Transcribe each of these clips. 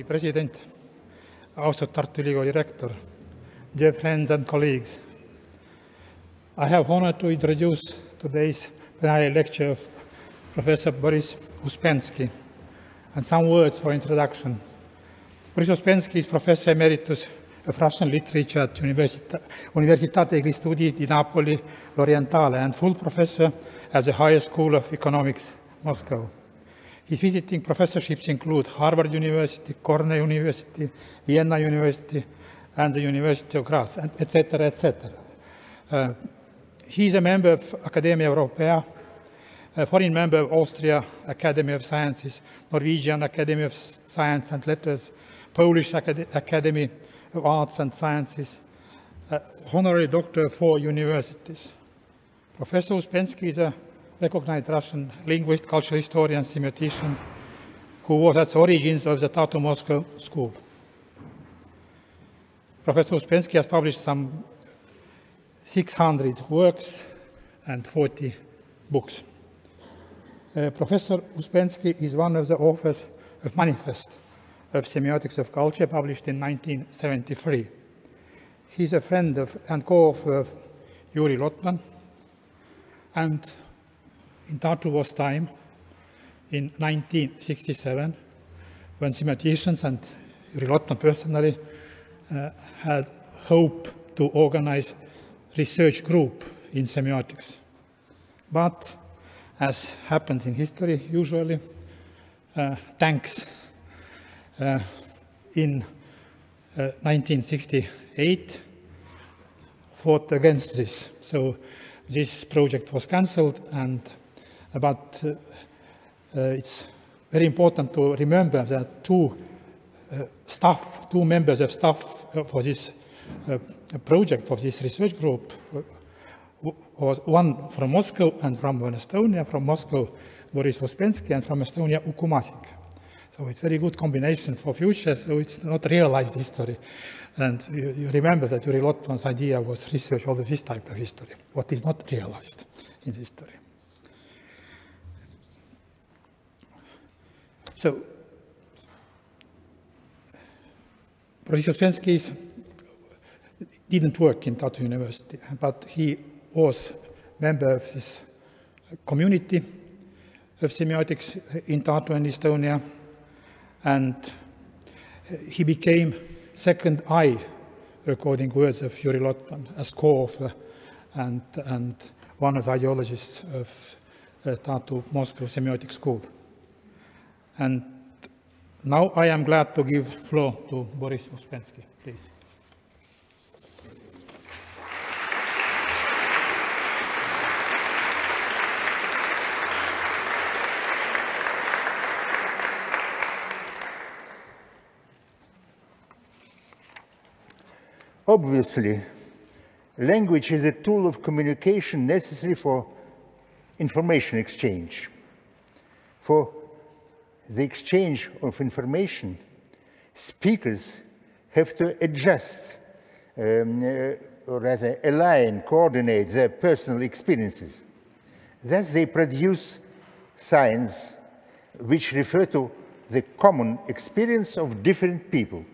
president, austatud Tartu Ülikooli Rector, dear friends and colleagues. I have honor to introduce today's plenary lecture of Professor Boriss Uspenski and some words for introduction. Boriss Uspenski is Professor Emeritus of Russian Literature at Universitate degli Studi di Napoli l'Orientale and full professor at the Higher School of Economics, Moscow. His visiting professorships include Harvard University, Cornell University, Vienna University, and the University of Graz, etc., etc. He is a member of Academia Europaea, a foreign member of Austria Academy of Sciences, Norwegian Academy of Science and Letters, Polish Academy of Arts and Sciences, honorary doctor of 4 universities. Professor Uspensky is a recognized Russian linguist, cultural historian, semiotician, who was at the origins of the Tartu Moscow School. Professor Uspensky has published some 600 works and 40 books. Professor Uspensky is one of the authors of Manifest of Semiotics of Culture, published in 1973. He is a friend of and co-author of Juri Lotman, and in Tartu was time, in 1967, when semioticians and Juri Lotman personally had hope to organize research group in semiotics. But, as happens in history usually, tanks in 1968 fought against this. So this project was cancelled, but it's very important to remember that two members of staff for this project, of this research group, was one from Moscow and from Estonia. From Moscow, Boriss Uspenski, and from Estonia, Uku Masing. So it's a very good combination for future, so it's not realized history. And you remember that Juri Lotman's idea was research of this type of history, what is not realized in history. So, Boriss Uspenski didn't work in Tartu University, but he was a member of this community of semiotics in Tartu and Estonia, and he became second eye, according to words of Juri Lotman, as co-author and one of the ideologists of Tartu Moscow Semiotic School. And now I am glad to give floor to Boriss Uspenski, please. Obviously, language is a tool of communication necessary for information exchange. For the exchange of information, speakers have to adjust, or rather align, coordinate their personal experiences. Thus, they produce signs which refer to the common experience of different people.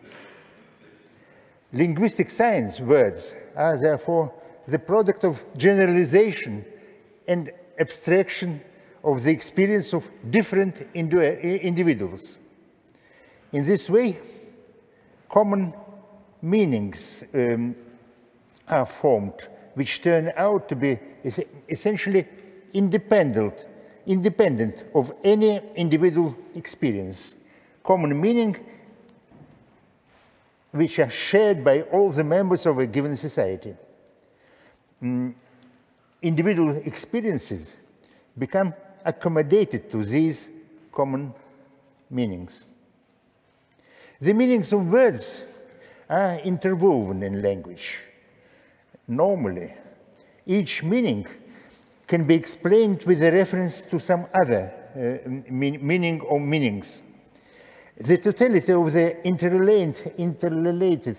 Linguistic science words are therefore the product of generalization and abstraction of the experience of different individuals. In this way, common meanings are formed, which turn out to be essentially independent of any individual experience. Common meaning which are shared by all the members of a given society. Individual experiences become accommodated to these common meanings. The meanings of words are interwoven in language. Normally, each meaning can be explained with a reference to some other meaning or meanings. The totality of the interrelated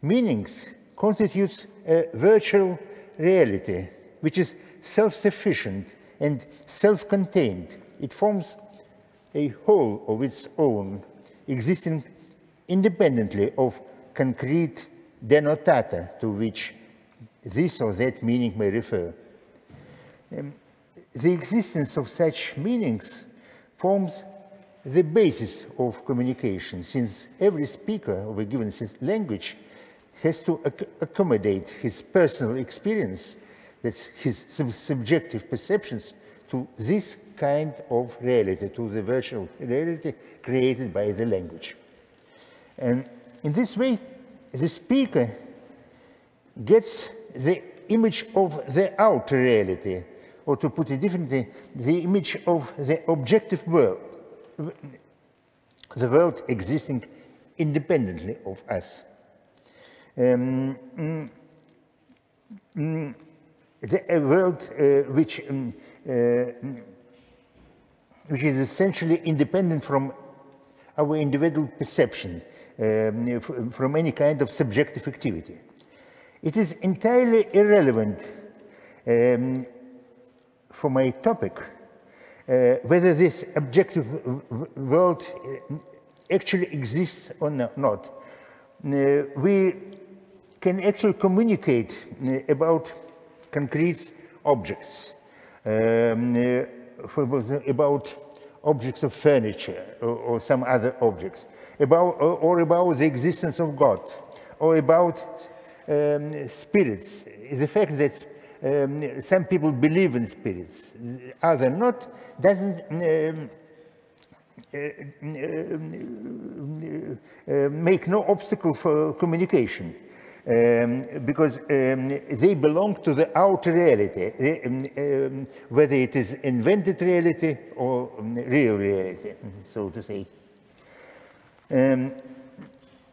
meanings constitutes a virtual reality, which is self-sufficient and self-contained. It forms a whole of its own, existing independently of concrete denotata to which this or that meaning may refer. The existence of such meanings forms the basis of communication, since every speaker of a given language has to accommodate his personal experience, that's his subjective perceptions, to this kind of reality, to the virtual reality created by the language. And in this way, the speaker gets the image of the outer reality, or to put it differently, the image of the objective world, the world existing independently of us. The world which is essentially independent from our individual perception, from any kind of subjective activity. It is entirely irrelevant for my topic whether this objective world actually exists or not. We can actually communicate about concrete objects, about objects of furniture or some other objects, or about the existence of God, or about spirits. The fact that some people believe in spirits, others not, doesn't make no obstacle for communication, because they belong to the outer reality, whether it is invented reality or real reality, so to say.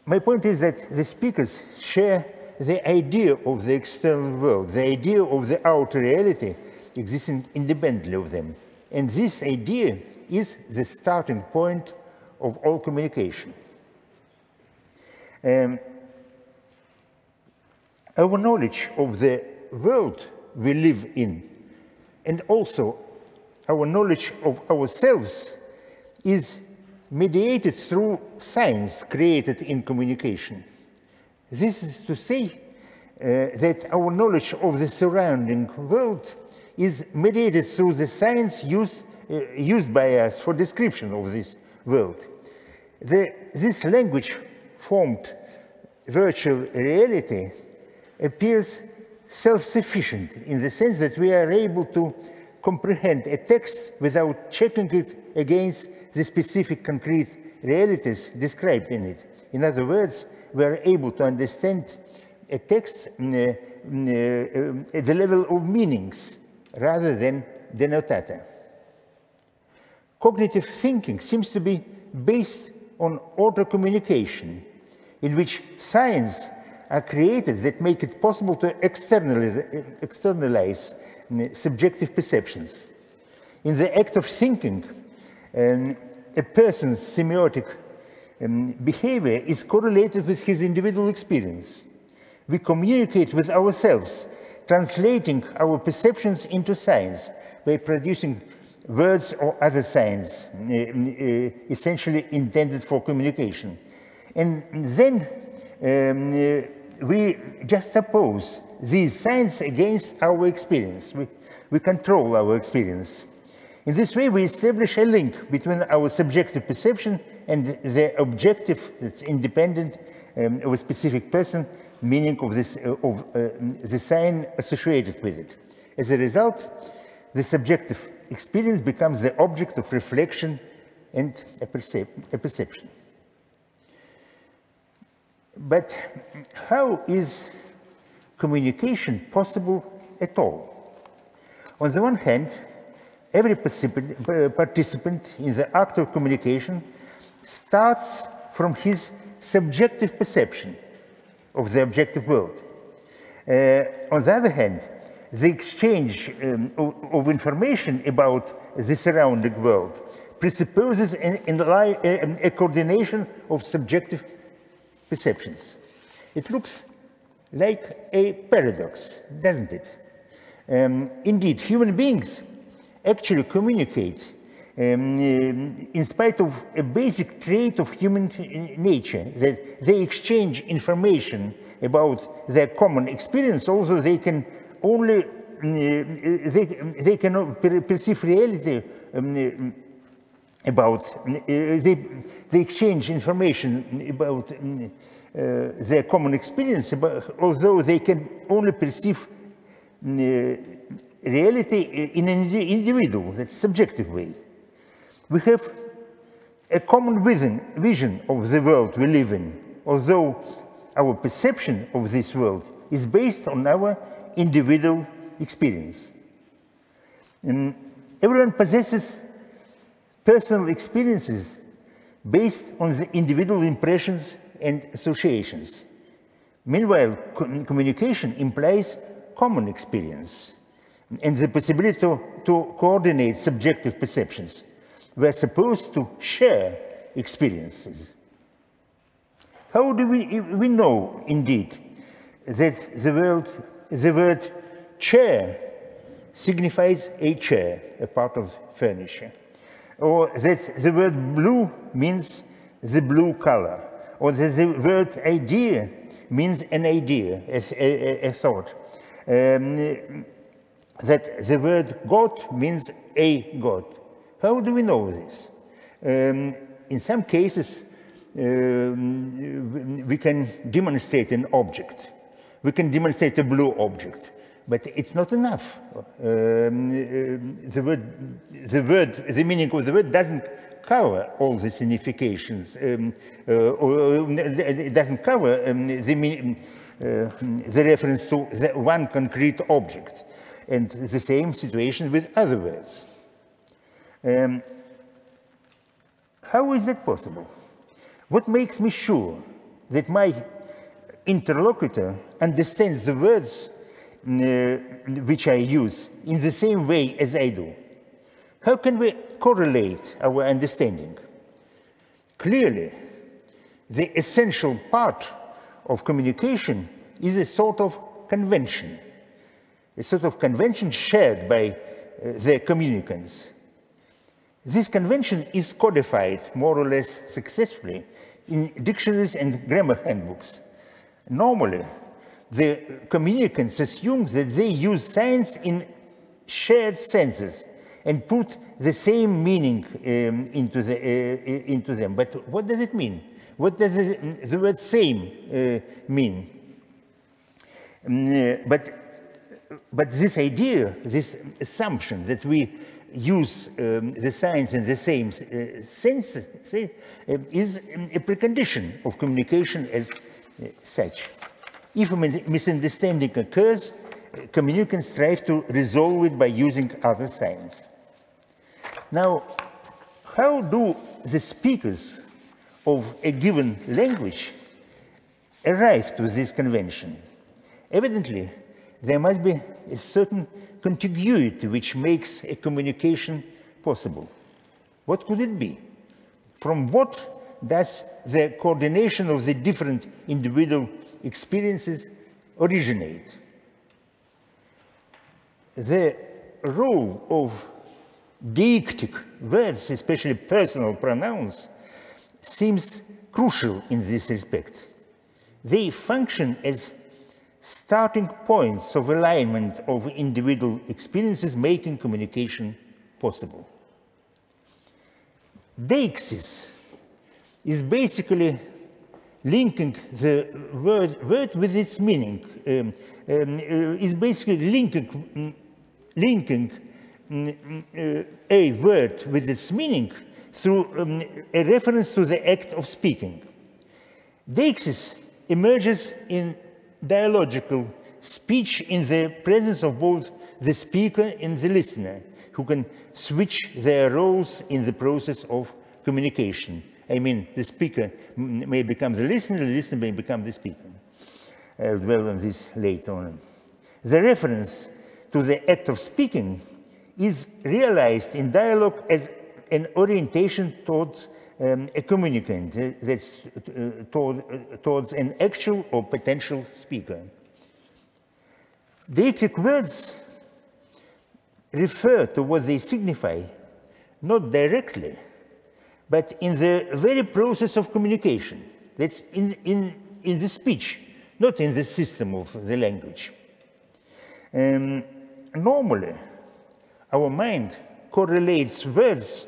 My point is that the speakers share the idea of the external world, the idea of the outer reality existing independently of them. And this idea is the starting point of all communication. Our knowledge of the world we live in, and also our knowledge of ourselves, is mediated through signs created in communication. This is to say that our knowledge of the surrounding world is mediated through the signs used by us for description of this world. This language-formed virtual reality appears self-sufficient in the sense that we are able to comprehend a text without checking it against the specific concrete realities described in it. In other words, we are able to understand a text at the level of meanings rather than denotata. Cognitive thinking seems to be based on order communication, in which signs are created that make it possible to externalize subjective perceptions. In the act of thinking, a person's semiotic behavior is correlated with his individual experience. We communicate with ourselves, translating our perceptions into signs by producing words or other signs, essentially intended for communication. And then we juxtapose these signs against our experience. We control our experience. In this way, we establish a link between our subjective perception and the objective that's independent of a specific person, meaning of the sign associated with it. As a result, the subjective experience becomes the object of reflection and a perception. But how is communication possible at all? On the one hand, every participant in the act of communication starts from his subjective perception of the objective world. On the other hand, the exchange of information about the surrounding world presupposes a coordination of subjective perceptions. It looks like a paradox, doesn't it? Indeed, human beings actually communicate in spite of a basic trait of human nature, that they exchange information about their common experience, although they can only they cannot perceive reality about they exchange information about their common experience, although they can only perceive reality in an individual, that's subjective way. We have a common vision of the world we live in, although our perception of this world is based on our individual experience. Everyone possesses personal experiences based on the individual impressions and associations. Meanwhile, communication implies common experience and the possibility to coordinate subjective perceptions. We are supposed to share experiences. How do we know, indeed, that the word chair signifies a chair, a part of furniture, or that the word blue means the blue color, or that the word idea means an idea, a thought, that the word God means a God. How do we know this? In some cases, we can demonstrate an object. We can demonstrate a blue object, but it's not enough. The meaning of the word doesn't cover all the significations, or it doesn't cover the reference to the one concrete object. And the same situation with other words. How is that possible? What makes me sure that my interlocutor understands the words which I use in the same way as I do? How can we correlate our understanding? Clearly, the essential part of communication is a sort of convention shared by the communicants. This convention is codified more or less successfully in dictionaries and grammar handbooks. Normally, the communicants assume that they use signs in shared senses and put the same meaning into them. But what does it mean? What does the word same mean? But this idea, this assumption that we use the signs in the same sense is a precondition of communication as such. If a misunderstanding occurs, communicants strive to resolve it by using other signs. Now, how do the speakers of a given language arrive to this convention? Evidently, there must be a certain contiguity which makes a communication possible. What could it be? From what does the coordination of the different individual experiences originate? The role of deictic words, especially personal pronouns, seems crucial in this respect. They function as starting points of alignment of individual experiences, making communication possible. Deixis is basically linking the word with its meaning, is basically linking a word with its meaning through a reference to the act of speaking. Deixis emerges in dialogical speech in the presence of both the speaker and the listener, who can switch their roles in the process of communication. I mean, the speaker may become the listener may become the speaker. I'll dwell on this later on. The reference to the act of speaking is realized in dialogue as an orientation towards a communicant, that's towards an actual or potential speaker. Deictic words refer to what they signify, not directly, but in the very process of communication. That's in the speech, not in the system of the language. Normally, our mind correlates words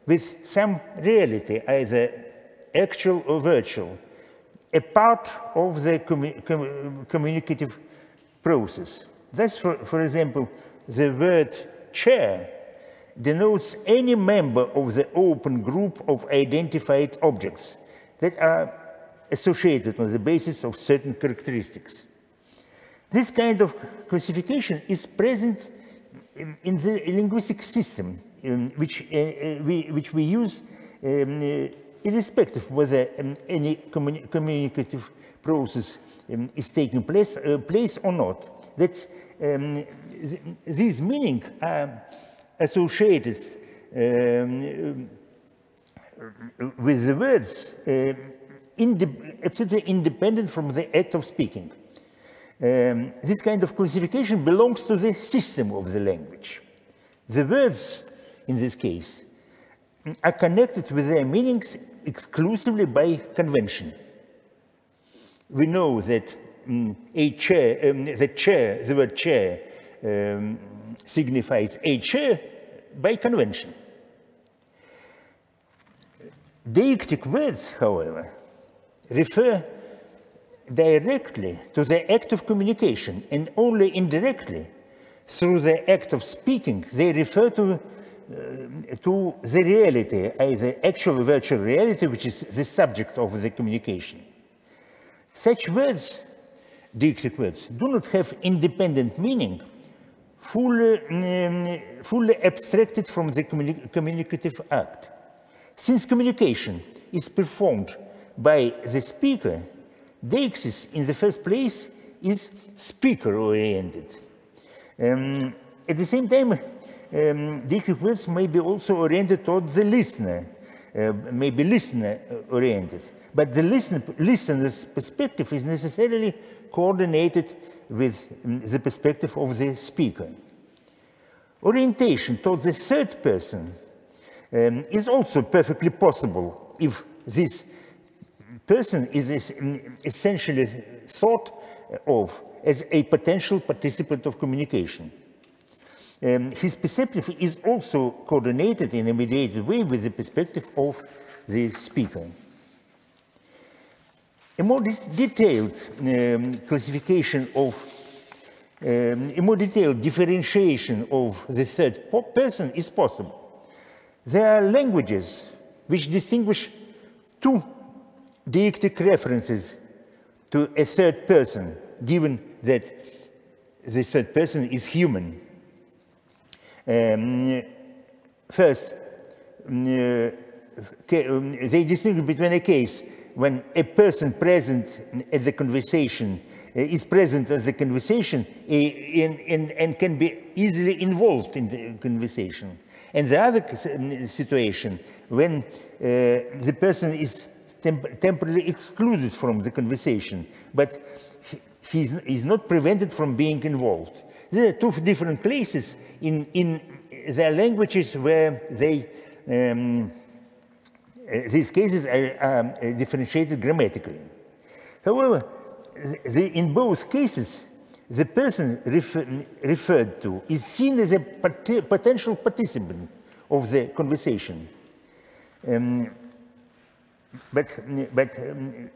with some reality, either actual or virtual, a part of the communicative process. Thus, for example, the word chair denotes any member of the open group of identified objects that are associated on the basis of certain characteristics. This kind of classification is present in the linguistic system which we use irrespective of whether any communicative process is taking place or not. That's, these meanings are associated with the words absolutely independent from the act of speaking. This kind of classification belongs to the system of the language. The words, in this case, are connected with their meanings exclusively by convention. We know that the word chair signifies a chair by convention. Deictic words, however, refer directly to the act of communication, and only indirectly, through the act of speaking, they refer to the reality, either actual or virtual reality, which is the subject of the communication. Such words, deictic words, do not have independent meaning, fully abstracted from the communicative act. Since communication is performed by the speaker, deixis, in the first place, is speaker-oriented. At the same time, deictic words may be also oriented towards the listener, may be listener-oriented. But the listener's perspective is necessarily coordinated with the perspective of the speaker. Orientation towards the third person is also perfectly possible if this person is essentially thought of as a potential participant of communication. His perspective is also coordinated in a mediated way with the perspective of the speaker. A more detailed classification of, a more detailed differentiation of the third person is possible. There are languages which distinguish two deictic references to a third person, given that the third person is human. First, they distinguish between a case when a person present at the conversation is present at the conversation and can be easily involved in the conversation. And the other situation when the person is temporarily excluded from the conversation, but he's not prevented from being involved. There are two different cases in their languages where they, these cases are differentiated grammatically. However, in both cases, the person referred to is seen as a potential participant of the conversation. But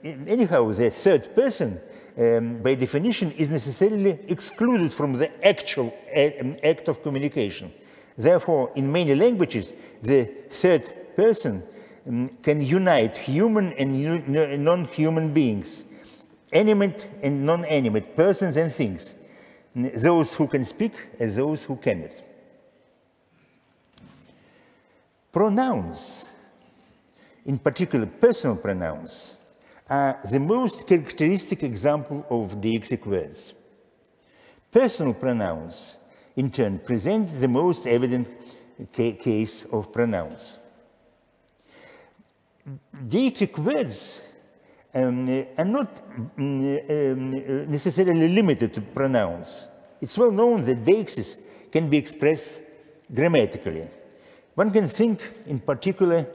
anyhow, the third person, by definition, is necessarily excluded from the actual act of communication. Therefore, in many languages, the third person can unite human and non-human beings, animate and non-animate, persons and things, those who can speak and those who cannot. Pronouns, in particular personal pronouns, are the most characteristic example of deictic words. Personal pronouns, in turn, present the most evident case of pronouns. Deictic words are not necessarily limited to pronouns. It's well known that deixis can be expressed grammatically. One can think in particular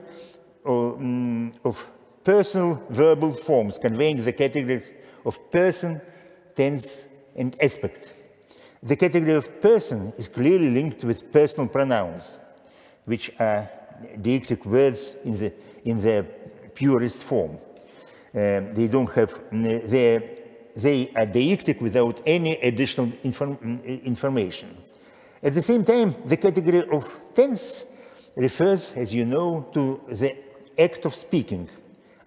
of personal verbal forms conveying the categories of person, tense, and aspect. The category of person is clearly linked with personal pronouns, which are deictic words in their purest form. They don't have, they are deictic without any additional information. At the same time, the category of tense refers, as you know, to the act of speaking,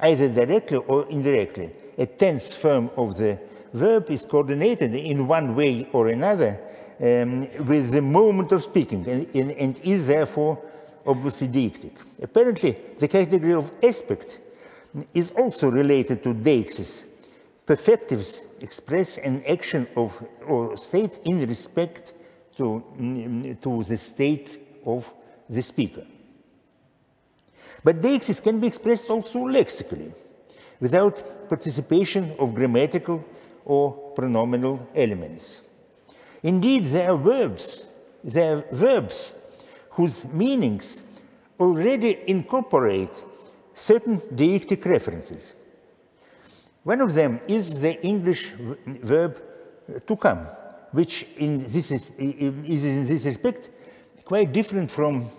either directly or indirectly. A tense form of the verb is coordinated in one way or another with the moment of speaking and is therefore obviously deictic. Apparently, the category of aspect is also related to deixis. Perfectives express an action of or state in respect to the state of the speaker. But deixis can be expressed also lexically, without participation of grammatical or pronominal elements. Indeed, there are verbs whose meanings already incorporate certain deictic references. One of them is the English verb to come, which is in this respect quite different from,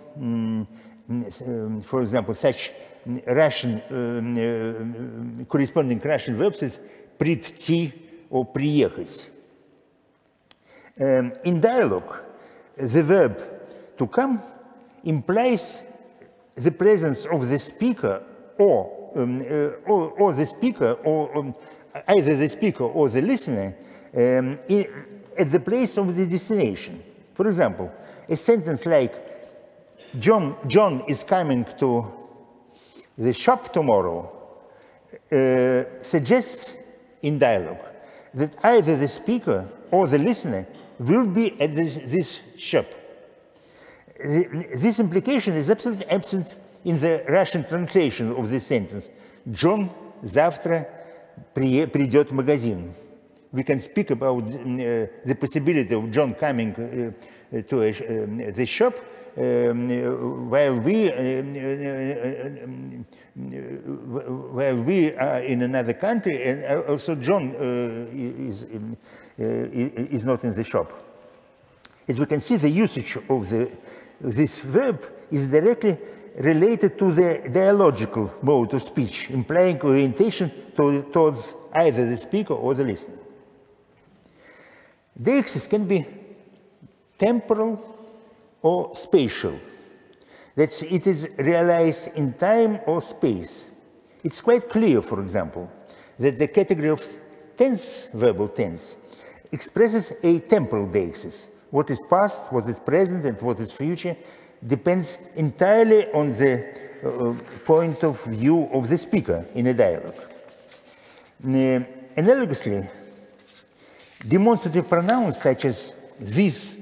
for example, such Russian, corresponding Russian verbs as прийти or приехать. In dialogue, the verb to come implies the presence of the speaker or the speaker, or either the speaker or the listener at the place of the destination. For example, a sentence like, John is coming to the shop tomorrow suggests in dialogue that either the speaker or the listener will be at this shop. This implication is absolutely absent in the Russian translation of this sentence. John завтра придет в магазин. We can speak about the possibility of John coming to the shop while we are in another country, and also John is not in the shop. As we can see, the usage of this verb is directly related to the dialogical mode of speech, implying orientation towards either the speaker or the listener. Deixis can be temporal or spatial. That it is realized in time or space. It's quite clear, for example, that the category of tense, verbal tense, expresses a temporal deixis. What is past, what is present, and what is future depends entirely on the point of view of the speaker in a dialogue. Analogously, demonstrative pronouns such as this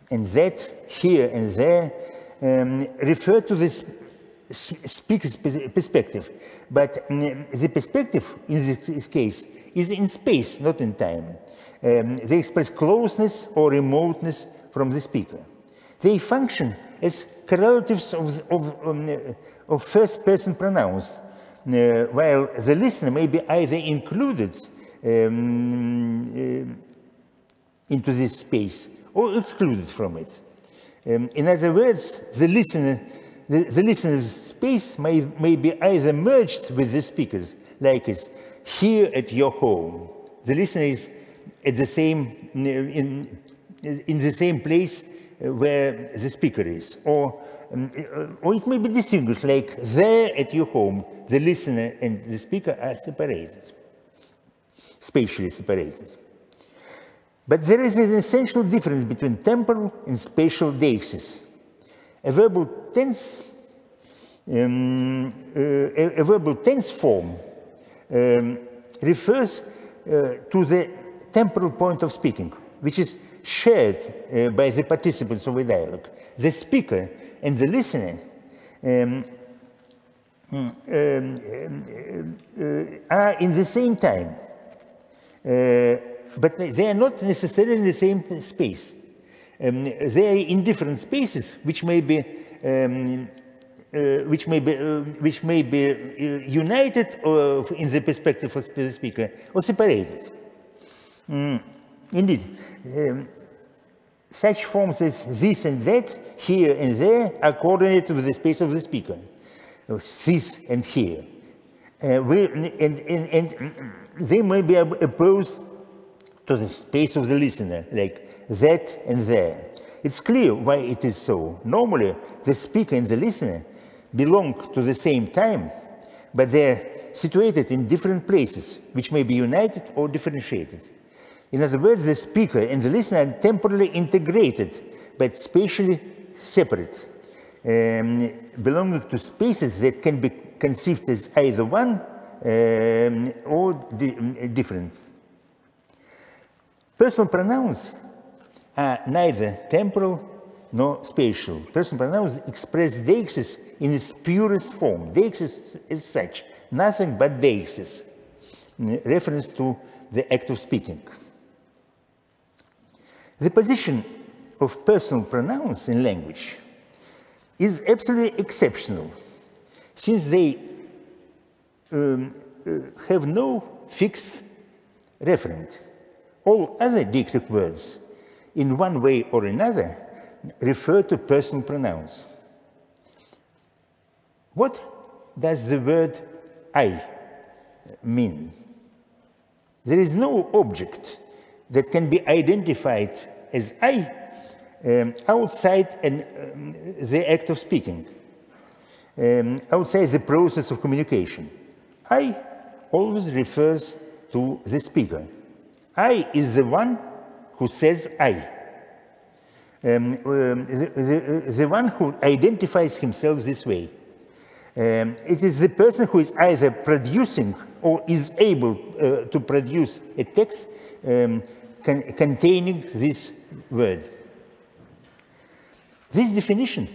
and that, here and there, refer to the speaker's perspective. But the perspective in this case is in space, not in time. They express closeness or remoteness from the speaker. They function as correlatives of first-person pronouns, while the listener may be either included into this space or excluded from it. In other words, the listener's space may be either merged with the speaker's, like it's here at your home. The listener is at the same, in the same place where the speaker is, or it may be distinguished, like there at your home, the listener and the speaker are separated, spatially separated. But there is an essential difference between temporal and spatial deixis. A verbal tense form refers to the temporal point of speaking, which is shared by the participants of a dialogue. The speaker and the listener are in the same time, but they are not necessarily in the same space. They are in different spaces, which may be united in the perspective of the speaker or separated. Indeed, such forms as this and that, here and there, are coordinated with the space of the speaker. This and here. And they may be opposed to the space of the listener, like that and there. It's clear why it is so. Normally, the speaker and the listener belong to the same time, but they're situated in different places, which may be united or differentiated. In other words, the speaker and the listener are temporally integrated, but spatially separate, belonging to spaces that can be conceived as either one or different. Personal pronouns are neither temporal nor spatial. Personal pronouns express deixis in its purest form. Deixis is such, nothing but deixis, reference to the act of speaking. The position of personal pronouns in language is absolutely exceptional, since they have no fixed referent. All other dictic words, in one way or another, refer to personal pronouns. What does the word I mean? There is no object that can be identified as I outside the act of speaking, outside the process of communication. I always refers to the speaker. I is the one who says I, the one who identifies himself this way. It is the person who is either producing or is able to produce a text containing this word. This definition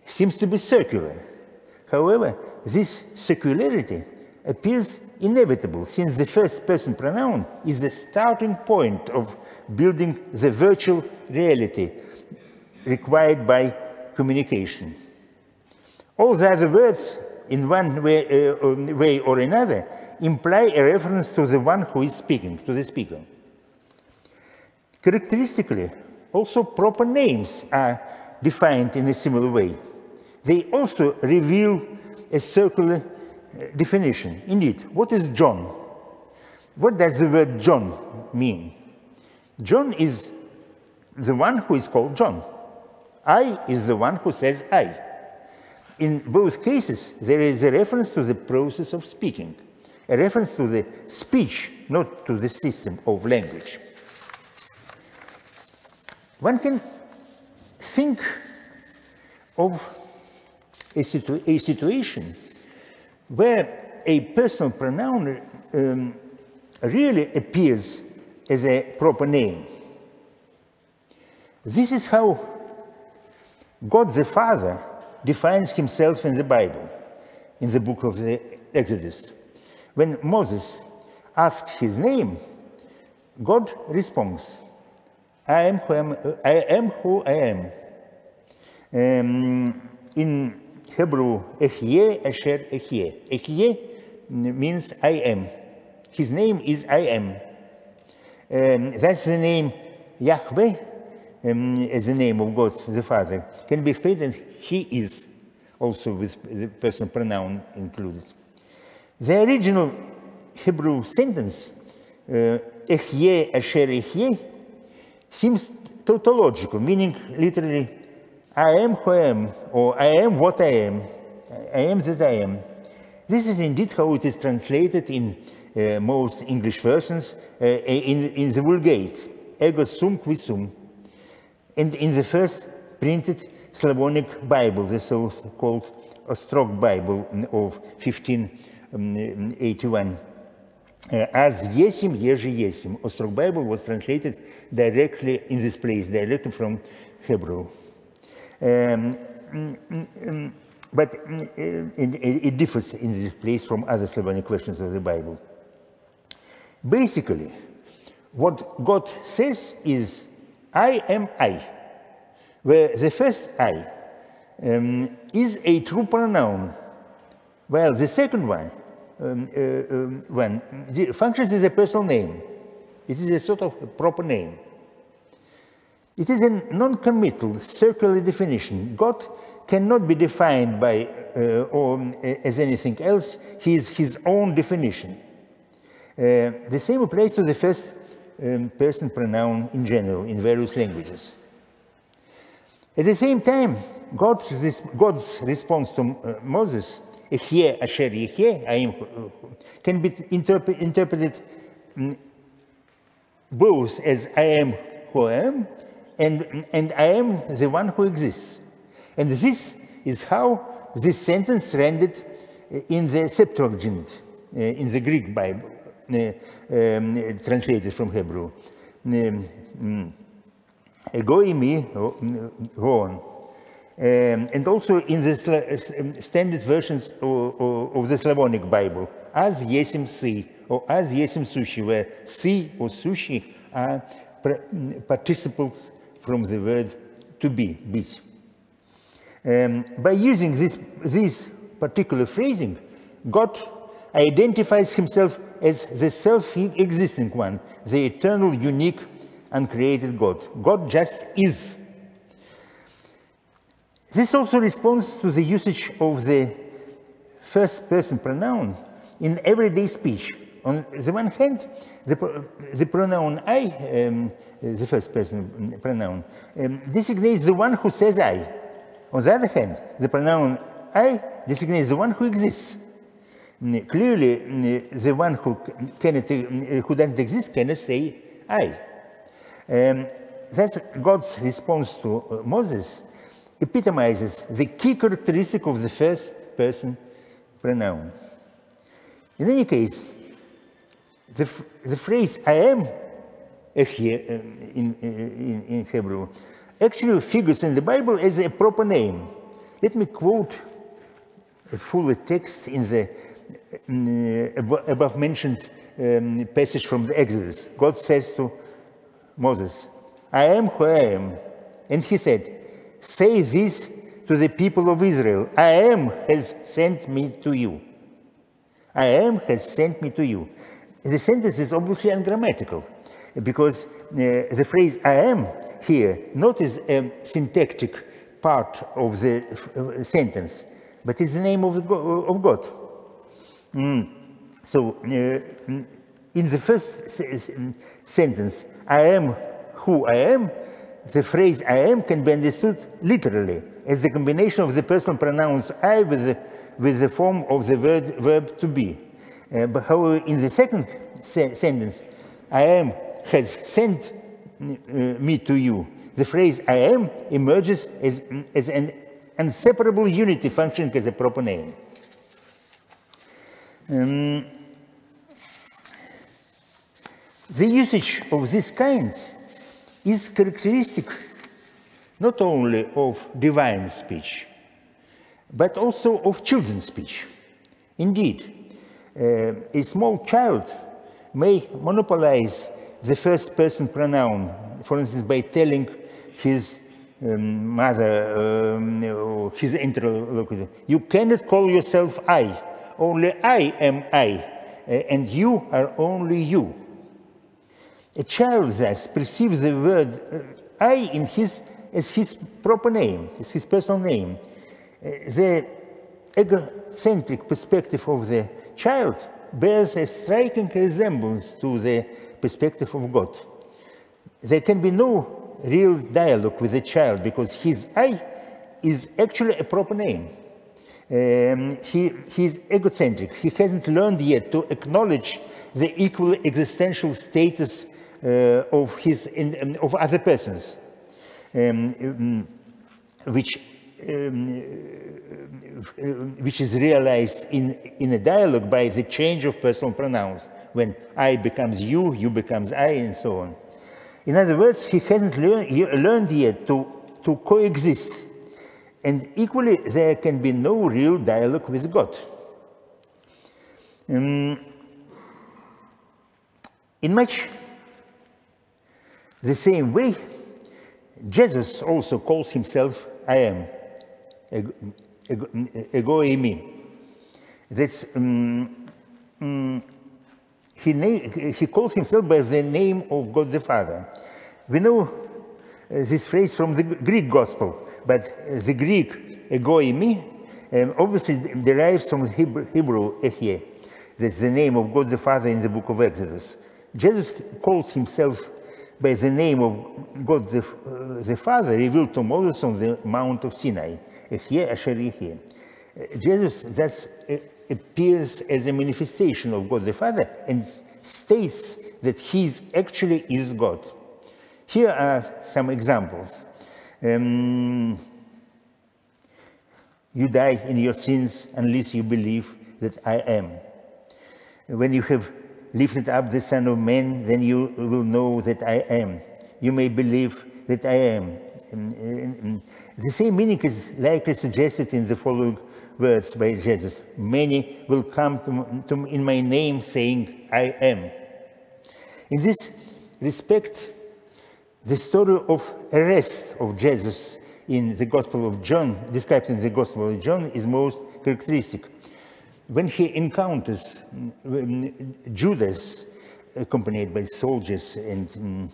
seems to be circular. However, this circularity appears inevitable, since the first person pronoun is the starting point of building the virtual reality required by communication. All the other words, in one way or another, imply a reference to the one who is speaking, to the speaker. Characteristically, also proper names are defined in a similar way. They also reveal a circular definition. Indeed, what is John? What does the word John mean? John is the one who is called John. I is the one who says I. In both cases, there is a reference to the process of speaking, a reference to the speech, not to the system of language. One can think of a situation where a personal pronoun really appears as a proper name. This is how God the Father defines himself in the Bible, in the book of the Exodus. When Moses asks his name, God responds, I am who I am. In Hebrew, Ehyeh Asher Ehyeh. Ehyeh means I am. His name is I am. That's the name Yahweh, as the name of God the Father, can be explained as He is, also with the personal pronoun included. The original Hebrew sentence, Ehyeh Asher Ehyeh, seems tautological, meaning literally, I am who I am, or I am what I am that I am. This is indeed how it is translated in most English versions, in the Vulgate, ego sum qui sum, and in the first printed Slavonic Bible, the so-called Ostrog Bible of 1581. As yesim, ježe yesim. Ostrog Bible was translated directly in this place, directly from Hebrew. But it differs in this place from other Slavonic versions of the Bible. Basically, what God says is, I am I, where the first I is a true pronoun, while the second one functions as a personal name. It is a sort of proper name. It is a non-committal circular definition. God cannot be defined by or as anything else. He is his own definition. The same applies to the first person pronoun in general in various languages. At the same time, God's response to Moses, Ehye asher yehye, I am, can be interpreted both as I am who I am and I am the one who exists. And this is how this sentence rendered in the Septuagint, in the Greek Bible, translated from Hebrew. Egoimi, go on. And also in the standard versions of the Slavonic Bible, as yesim si, or as yesim sushi, where si or sushi are participles from the word to be, być. By using this particular phrasing, God identifies himself as the self-existing one, the eternal, unique, uncreated God. God just is. This also responds to the usage of the first-person pronoun in everyday speech. On the one hand, the pronoun I, the first-person pronoun, designates the one who says I. On the other hand, the pronoun I designates the one who exists. Clearly, the one who doesn't exist cannot say I. That's God's response to Moses epitomizes the key characteristic of the first-person pronoun. In any case, the phrase I am here in Hebrew actually figures in the Bible as a proper name. Let me quote a full text in the above mentioned passage from the Exodus. God says to Moses, I am who I am. And he said, say this to the people of Israel. I am has sent me to you. I am has sent me to you. The sentence is obviously ungrammatical because the phrase I am here not is a syntactic part of the sentence, but is the name of God. So in the first sentence, I am who I am, the phrase I am can be understood literally as the combination of the personal pronouns I with the form of the verb to be. But however, in the second sentence, I am has sent me to you. The phrase I am emerges as an inseparable unity functioning as a proper name. The usage of this kind is characteristic not only of divine speech, but also of children's speech. Indeed, a small child may monopolize the first-person pronoun, for instance, by telling his mother or his interlocutor, you cannot call yourself I, only I am I, and you are only you. A child thus perceives the word I as his proper name, as his personal name. The egocentric perspective of the child bears a striking resemblance to the perspective of God. There can be no real dialogue with the child because his I is actually a proper name. He is egocentric. He hasn't learned yet to acknowledge the equal existential status of other persons, which is realized in a dialogue by the change of personal pronouns, when I becomes you, you becomes I, and so on. In other words, he hasn't learned yet to coexist, and equally there can be no real dialogue with God. In much the same way, Jesus also calls himself I am, egoimi. That's, he calls himself by the name of God the Father. We know this phrase from the Greek Gospel, but the Greek egoimi obviously derives from Hebrew ehye. That's the name of God the Father in the book of Exodus. Jesus calls himself by the name of God the Father revealed to Moses on the Mount of Sinai. Ehye asher ehye. Jesus thus appears as a manifestation of God the Father and states that he actually is God. Here are some examples. You die in your sins unless you believe that I am. When you have lifted up the Son of Man, then you will know that I am. You may believe that I am. The same meaning is likely suggested in the following words by Jesus. Many will come in my name saying, I am. In this respect, the story of arrest of Jesus in the Gospel of John, described in the Gospel of John, is most characteristic. When he encounters Judas, accompanied by soldiers and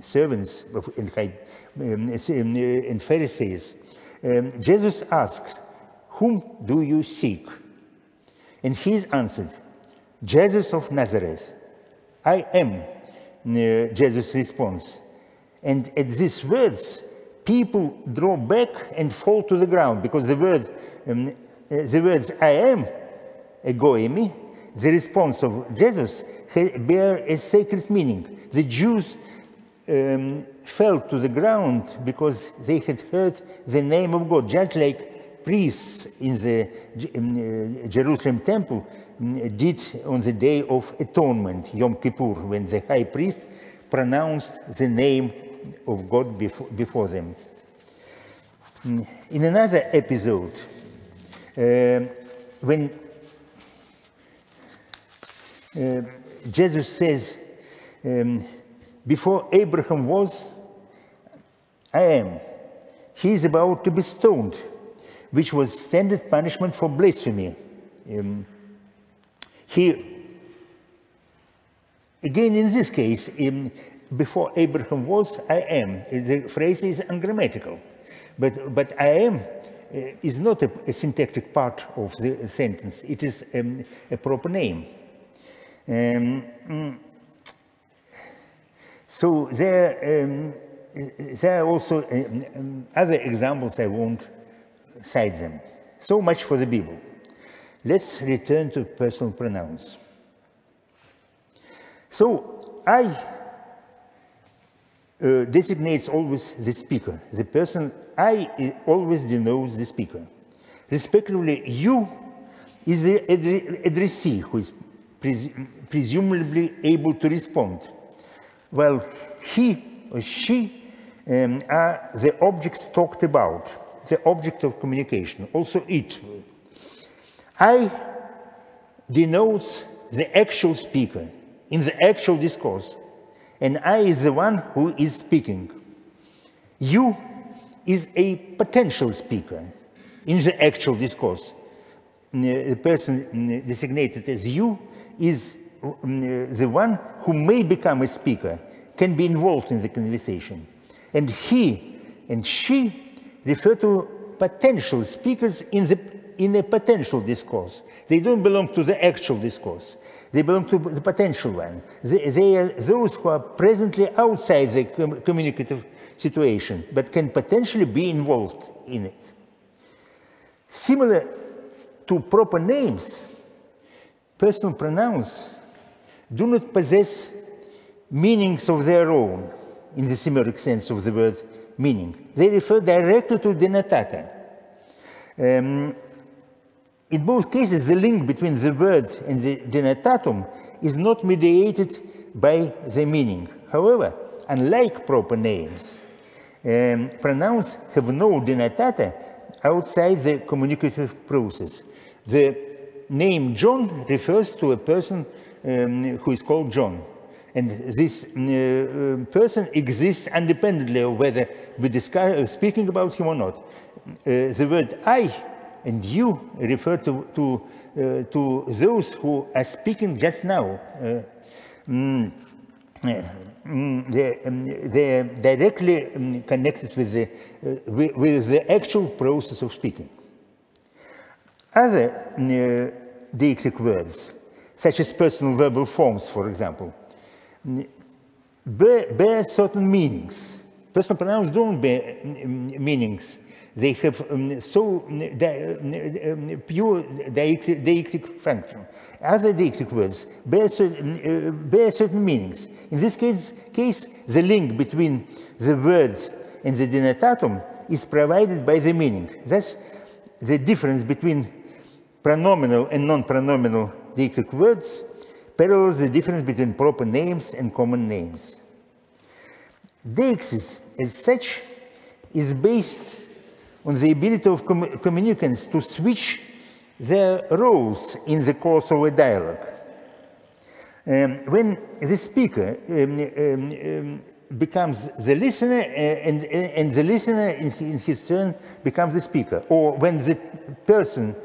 servants and Pharisees, Jesus asks, whom do you seek? And he is answered, Jesus of Nazareth. I am, Jesus' response. And at these words, people draw back and fall to the ground, because the words I am, egoimi, the response of Jesus, bear a sacred meaning. The Jews fell to the ground because they had heard the name of God, just like priests in the Jerusalem temple did on the Day of Atonement, Yom Kippur, when the high priest pronounced the name of God before them. In another episode, when Jesus says, before Abraham was, I am, he is about to be stoned, which was standard punishment for blasphemy. Here, again in this case, before Abraham was, I am. The phrase is ungrammatical, but I am is not a syntactic part of the sentence. It is a proper name. So there are also other examples. I won't cite them. So much for the Bible. Let's return to personal pronouns. So I designates always the speaker. The person I always denotes the speaker. Respectively, you is the addressee who is presumably able to respond, while he or she are the objects talked about, the object of communication, also it. I denotes the actual speaker in the actual discourse, and I is the one who is speaking. You is a potential speaker in the actual discourse. The person designated as you is the one who may become a speaker, can be involved in the conversation. And he and she refer to potential speakers in a potential discourse. They don't belong to the actual discourse. They belong to the potential one. They are those who are presently outside the communicative situation, but can potentially be involved in it. Similar to proper names, personal pronouns do not possess meanings of their own in the semiotic sense of the word meaning. They refer directly to denotata. In both cases, the link between the word and the denotatum is not mediated by the meaning. However, unlike proper names, pronouns have no denotata outside the communicative process. The name John refers to a person who is called John, And this person exists independently of whether we speaking about him or not. The word I and you refer to those who are speaking just now. They're directly connected with the actual process of speaking. Other deixic words, such as personal verbal forms, for example, bear certain meanings. Personal pronouns don't bear meanings. They have so pure deixic function. Other deixic words bear certain meanings. In this case, the link between the word and the denotatum is provided by the meaning. Thus, the difference between pronominal and non-pronominal deixic words parallels the difference between proper names and common names. Deixis, as such, is based on the ability of communicants to switch their roles in the course of a dialogue. When the speaker becomes the listener and the listener in his turn becomes the speaker, or when the person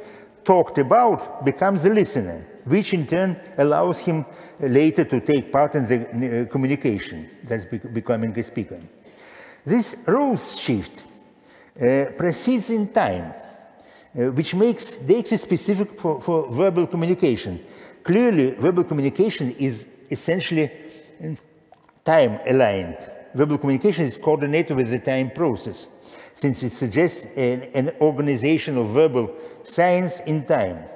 talked about becomes the listener, which in turn allows him later to take part in the communication, that's becoming a speaker. This role shift proceeds in time, which makes deixis specific for verbal communication. Clearly, verbal communication is essentially time-aligned. Verbal communication is coordinated with the time process, since it suggests an organization of verbal signs in time.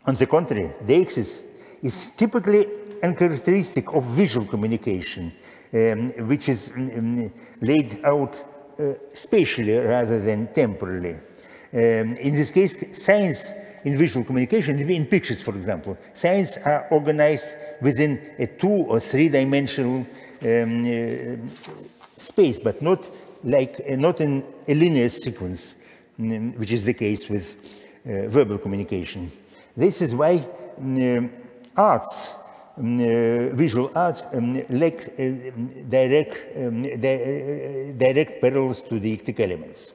On the contrary, deixis is typically uncharacteristic of visual communication, which is laid out spatially rather than temporally. In this case, signs in visual communication, in pictures, for example, signs are organized within a 2- or 3-dimensional space, but not in a linear sequence, which is the case with verbal communication. This is why arts, visual arts, lack direct parallels to the deictic elements.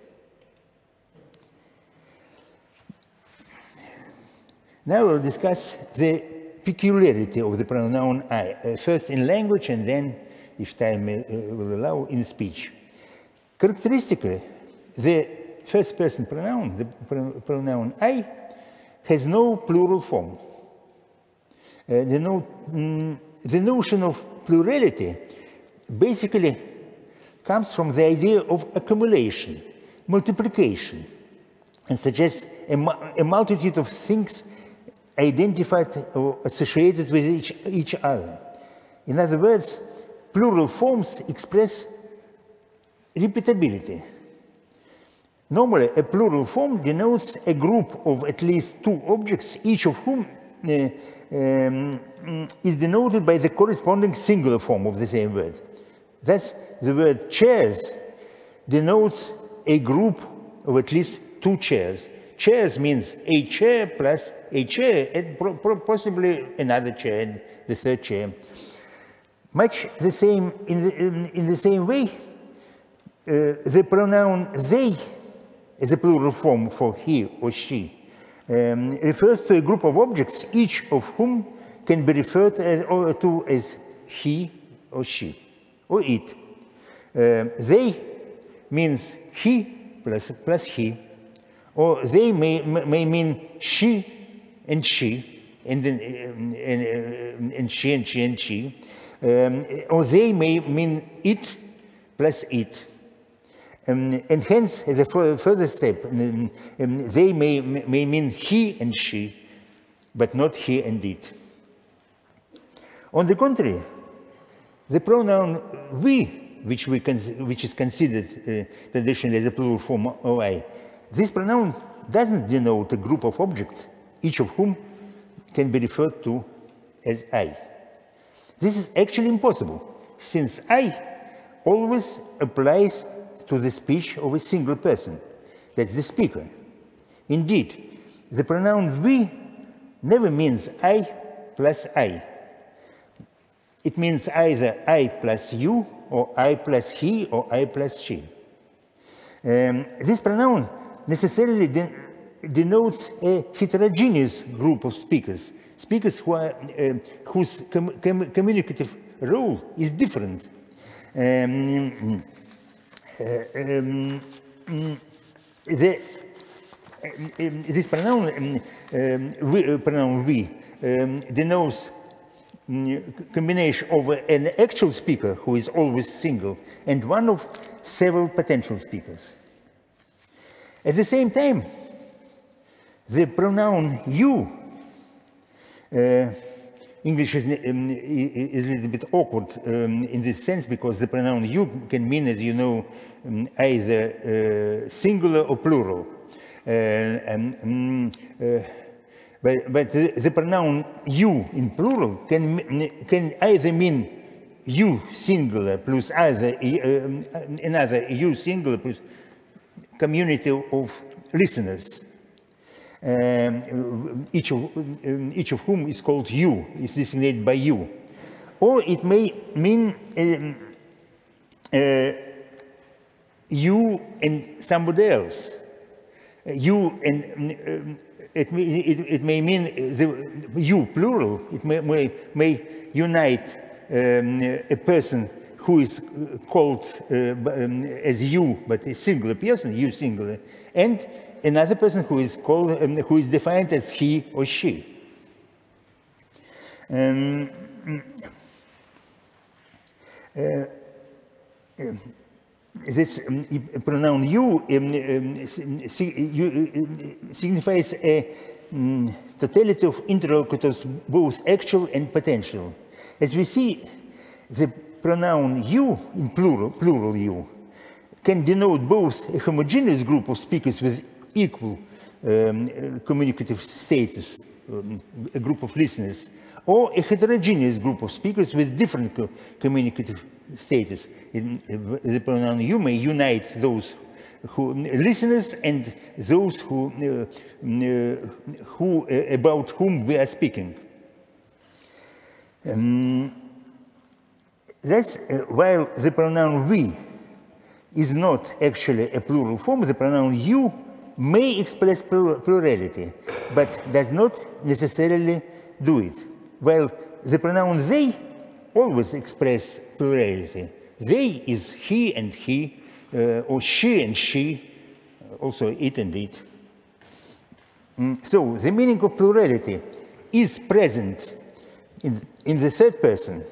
Now we'll discuss the peculiarity of the pronoun I, first in language and then, if time will allow, in speech. Characteristically, the first person pronoun, the pronoun I, has no plural form. The notion of plurality basically comes from the idea of accumulation, multiplication, and suggests a multitude of things identified or associated with each other. In other words, plural forms express repeatability. Normally, a plural form denotes a group of at least 2 objects, each of whom is denoted by the corresponding singular form of the same word. Thus, the word chairs denotes a group of at least 2 chairs. Chairs means a chair plus a chair, and possibly another chair, and the third chair. Much the same in the same way, the pronoun they, as a plural form for he or she, refers to a group of objects, each of whom can be referred to as he or she, or it. They means he plus he, or they may mean she, and she, and she, and she, and she, or they may mean it plus it. And hence, as a further step, they may mean he and she, but not he and it. On the contrary, the pronoun we, which is considered traditionally as a plural form of I, this pronoun doesn't denote a group of objects, each of whom can be referred to as I. This is actually impossible, since I always applies to the speech of a single person, that's the speaker. Indeed, the pronoun we never means I plus I. it means either I plus you, or I plus he, or I plus she. This pronoun necessarily denotes a heterogeneous group of speakers, speakers who are, whose communicative role is different. This pronoun, pronoun we, denotes combination of an actual speaker who is always single and one of several potential speakers. At the same time, the pronoun you, English is a little bit awkward in this sense, because the pronoun you can mean, as you know, either singular or plural. But the pronoun you in plural can either mean you singular plus either another you singular plus community of listeners, each of whom is called you, is designated by you. Or it may mean you and somebody else. You and it may mean the you plural. It may unite a person who is called as you, but a singular person, you singular, and another person who is called who is defined as he or she. This pronoun you signifies a totality of interlocutors, both actual and potential. As we see, the pronoun you in plural you, can denote both a homogeneous group of speakers with equal communicative status, a group of listeners, or a heterogeneous group of speakers with different communicative status. The pronoun you may unite those who listeners and those who about whom we are speaking. That's while the pronoun we is not actually a plural form, the pronoun you may express plurality, but does not necessarily do it. While the pronoun they always express plurality. They is he and he, or she and she, also it and it. So the meaning of plurality is present in the third person,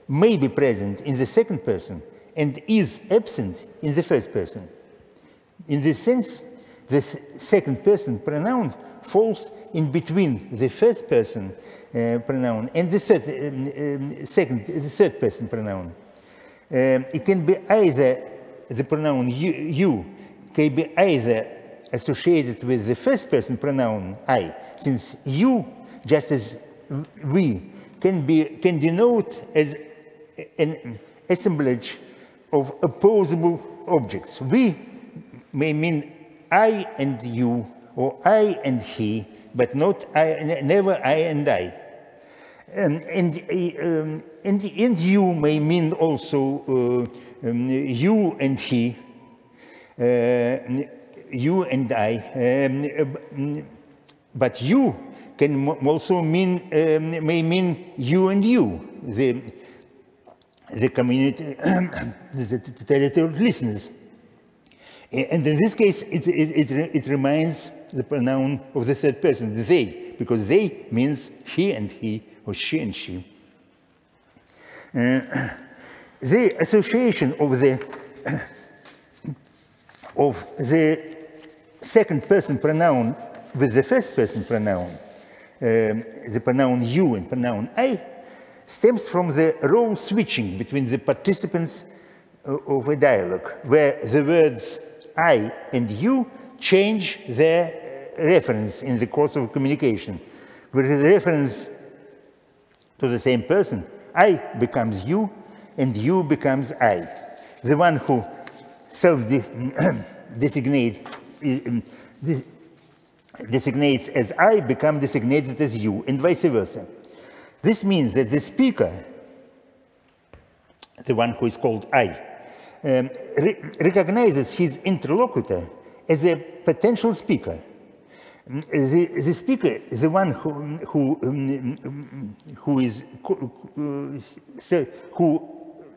may be present in the second person, and is absent in the first person. In this sense, the second person pronoun falls in between the first person pronoun and the third person pronoun. It can be either, the pronoun you can be either associated with the first person pronoun I, since you, just as we, can denote as an assemblage of opposable objects. We may mean I and you, or I and he, but not I, never I and I. And you may mean also you and he, you and I, but you can also mean may mean you and you, the community, the totality of listeners. And in this case, it reminds the pronoun of the third person, they, because they means he and he, or she and she. The association of the second person pronoun with the first person pronoun, the pronoun you and pronoun I, stems from the role switching between the participants of a dialogue, where the words I and you change their reference in the course of communication. With the reference to the same person, I becomes you and you becomes I. The one who self-designates designates as I becomes designated as you, and vice versa. This means that the speaker the one who is called I, recognizes his interlocutor as a potential speaker. The speaker, the one who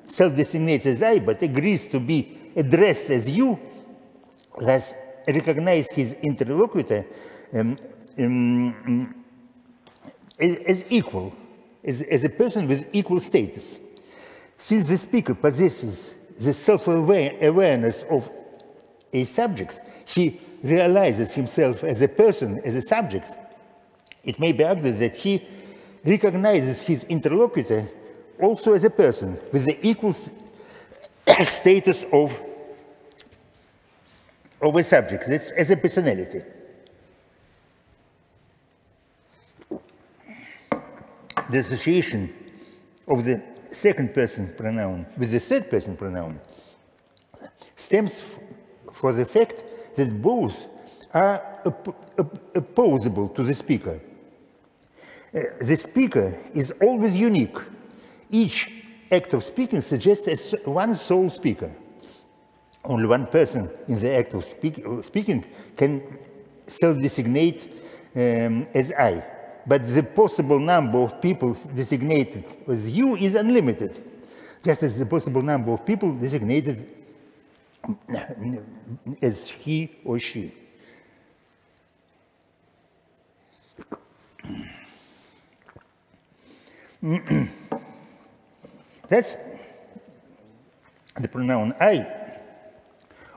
self-designates as I, but agrees to be addressed as you, thus recognize his interlocutor as equal, as a person with equal status. Since the speaker possesses the self-awareness of a subject, he realizes himself as a person, as a subject. It may be argued that he recognizes his interlocutor also as a person with the equal status of a subject, that's as a personality. The association of the second person pronoun with the third person pronoun stems from the fact that both are opposable to the speaker. The speaker is always unique. Each act of speaking suggests one sole speaker. Only one person in the act of speaking can self-designate as I. But the possible number of people designated as you is unlimited, just as the possible number of people designated as he or she. That's the pronoun I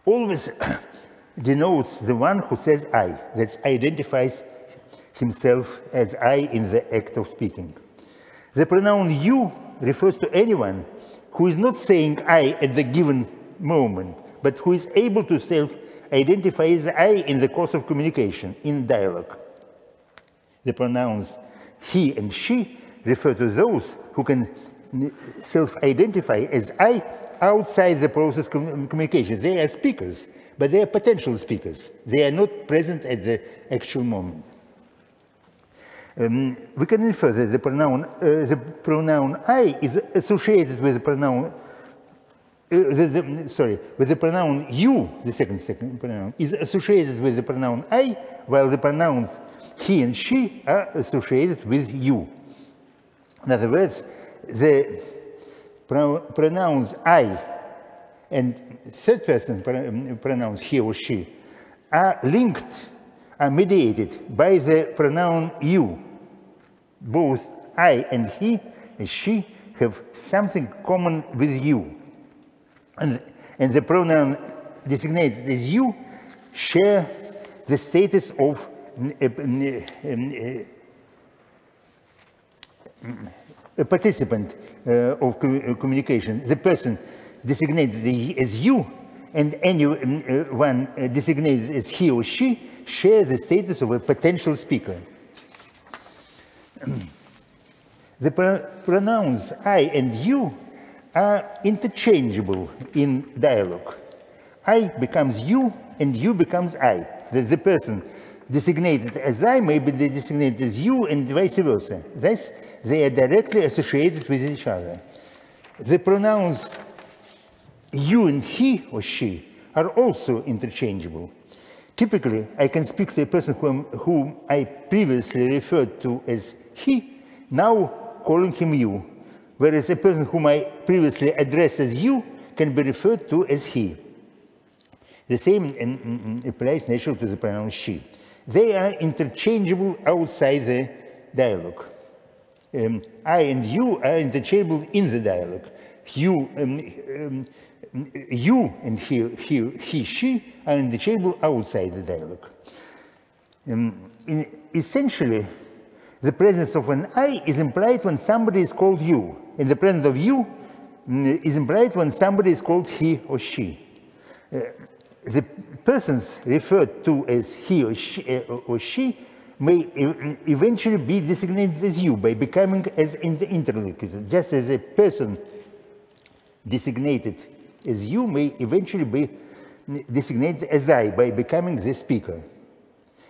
always denotes the one who says I, that identifies himself as I in the act of speaking. The pronoun you refers to anyone who is not saying I at the given moment, but who is able to self-identify as I in the course of communication, in dialogue. The pronouns he and she refer to those who can self-identify as I outside the process of communication. They are speakers, but they are potential speakers. They are not present at the actual moment. We can infer that the pronoun I is associated with the pronoun with the pronoun you, the second pronoun, is associated with the pronoun I, while the pronouns he and she are associated with you. In other words, the pronouns I and third person pronouns he or she are linked, are mediated by the pronoun you. Both I and he and she have something common with you. And the pronoun designated as you share the status of a participant of communication. The person designated as you and anyone designated as he or she share the status of a potential speaker. The pronouns I and you are interchangeable in dialogue. I becomes you and you becomes I. The person designated as I may be designated as you and vice versa. Thus, they are directly associated with each other. The pronouns you and he or she are also interchangeable. Typically, I can speak to a person whom I previously referred to as he, now calling him you, whereas a person whom I previously addressed as you can be referred to as he. The same applies naturally to the pronoun she. They are interchangeable outside the dialogue. I and you are interchangeable in the dialogue. You and he, she are interchangeable outside the dialogue. Essentially, the presence of an I is implied when somebody is called you, and the presence of you is implied when somebody is called he or she. The persons referred to as he or she may eventually be designated as you by becoming as the interlocutor, just as a person designated as you may eventually be designated as I by becoming the speaker.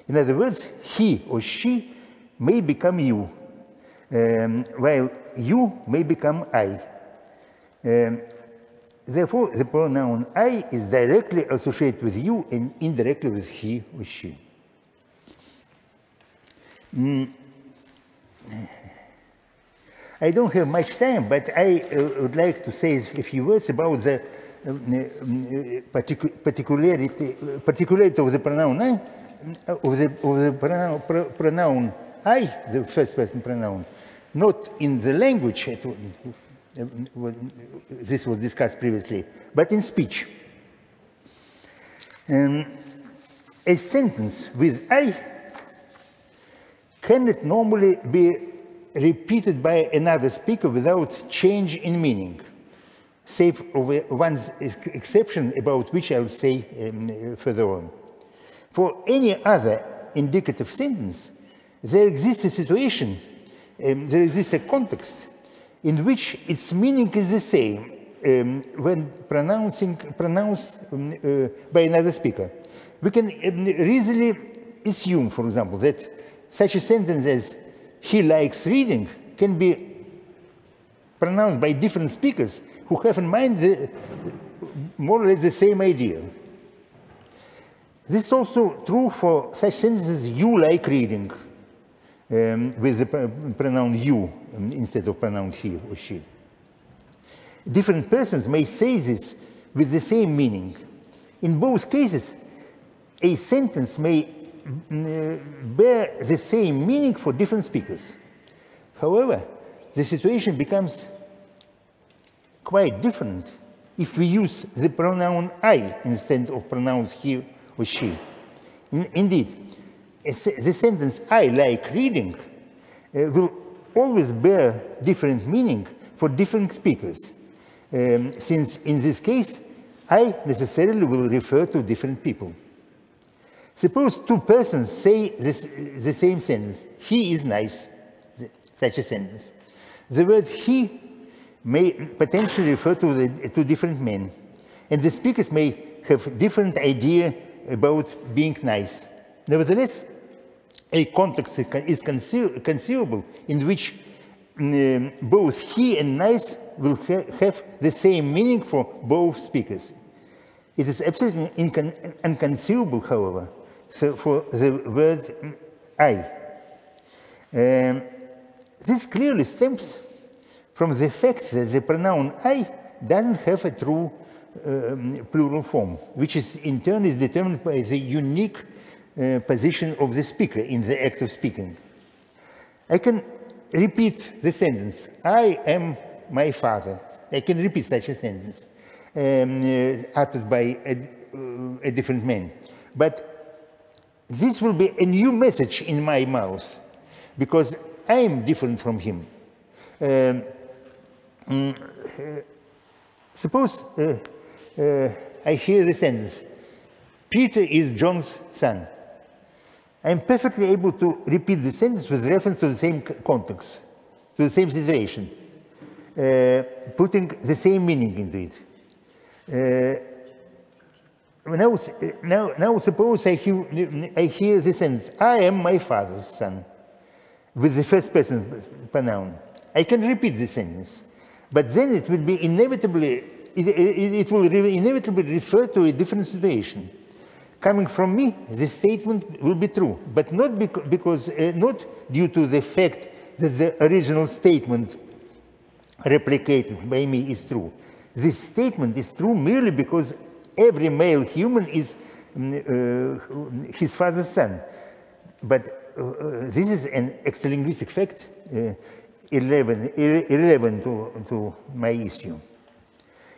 In other words, he or she may become you, while you may become I. Therefore, the pronoun I is directly associated with you and indirectly with he or she. I don't have much time, but I would like to say a few words about the particularity of the pronoun I, pronoun I, the first person pronoun, not in the language, this was discussed previously, but in speech. A sentence with I cannot normally be repeated by another speaker without change in meaning, save over one's exception about which I'll say further on. For any other indicative sentence, there exists a situation, there exists a context in which its meaning is the same when pronounced by another speaker. We can easily assume, for example, that such a sentence as "he likes reading" can be pronounced by different speakers who have in mind more or less the same idea. This is also true for such sentences as "you like reading," with the pronoun you instead of pronoun he or she. Different persons may say this with the same meaning. In both cases, a sentence may bear the same meaning for different speakers. However, the situation becomes quite different if we use the pronoun I instead of pronouns he or she. Indeed, the sentence "I like reading" will always bear different meaning for different speakers, since in this case, I necessarily will refer to different people. Suppose two persons say the same sentence, "he is nice," such a sentence. The word "he" may potentially refer to different men, and the speakers may have different idea about being nice. Nevertheless, a context is conceivable in which both "he" and "nice" will have the same meaning for both speakers. It is absolutely inconceivable, however, for the word "I." This clearly stems from the fact that the pronoun "I" doesn't have a true plural form, which in turn is determined by the unique position of the speaker in the act of speaking. I can repeat the sentence, "I am my father." I can repeat such a sentence uttered by a different man. But this will be a new message in my mouth, because I am different from him. Suppose I hear the sentence, "Peter is John's son." I am perfectly able to repeat the sentence with reference to the same context, to the same situation, putting the same meaning into it. Now suppose I hear the sentence, "I am my father's son," with the first person pronoun. I can repeat the sentence, but then it will be inevitably refer to a different situation. Coming from me, the statement will be true, but not not due to the fact that the original statement replicated by me is true. This statement is true merely because every male human is his father's son. But this is an extralinguistic fact irrelevant to my issue.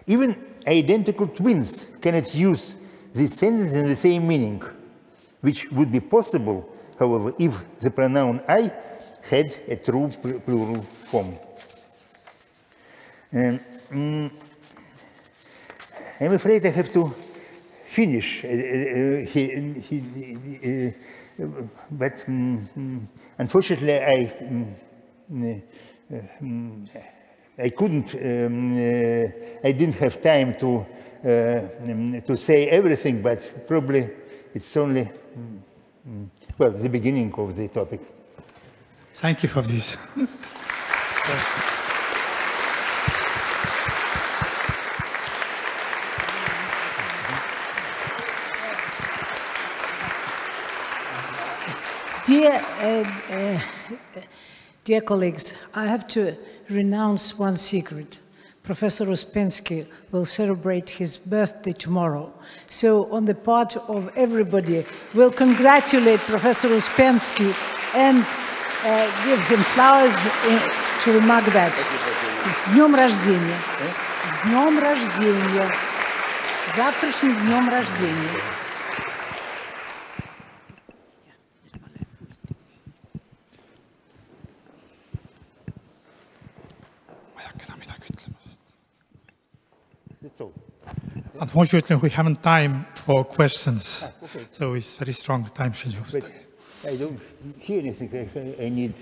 Even identical twins cannot use this sentence in the same meaning, which would be possible, however, if the pronoun I had a true plural form. I'm afraid I have to finish, but unfortunately I couldn't, I didn't have time to say everything, but probably it's only, well, the beginning of the topic. Thank you for this. Dear colleagues, I have to renounce one secret. Professor Uspensky will celebrate his birthday tomorrow. So on the part of everybody, we'll congratulate Professor Uspensky and give him flowers to remark that. С днем рождения. С днем рождения. Завтрашним днем рождения. Unfortunately, we haven't time for questions, okay. So it's very strong time schedule. But I don't hear anything. I need.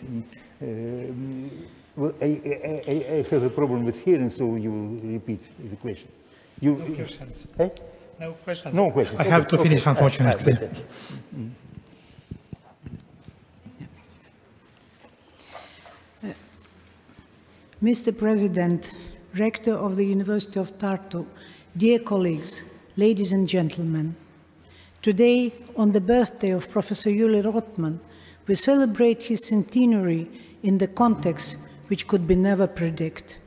Well, I have a problem with hearing, so you will repeat the question. No questions. Eh? No questions. No questions. I have to finish, unfortunately. Mr. President, Rector of the University of Tartu, dear colleagues, ladies and gentlemen, today, on the birthday of Professor Juri Lotman, we celebrate his centenary in the context which could be never predict.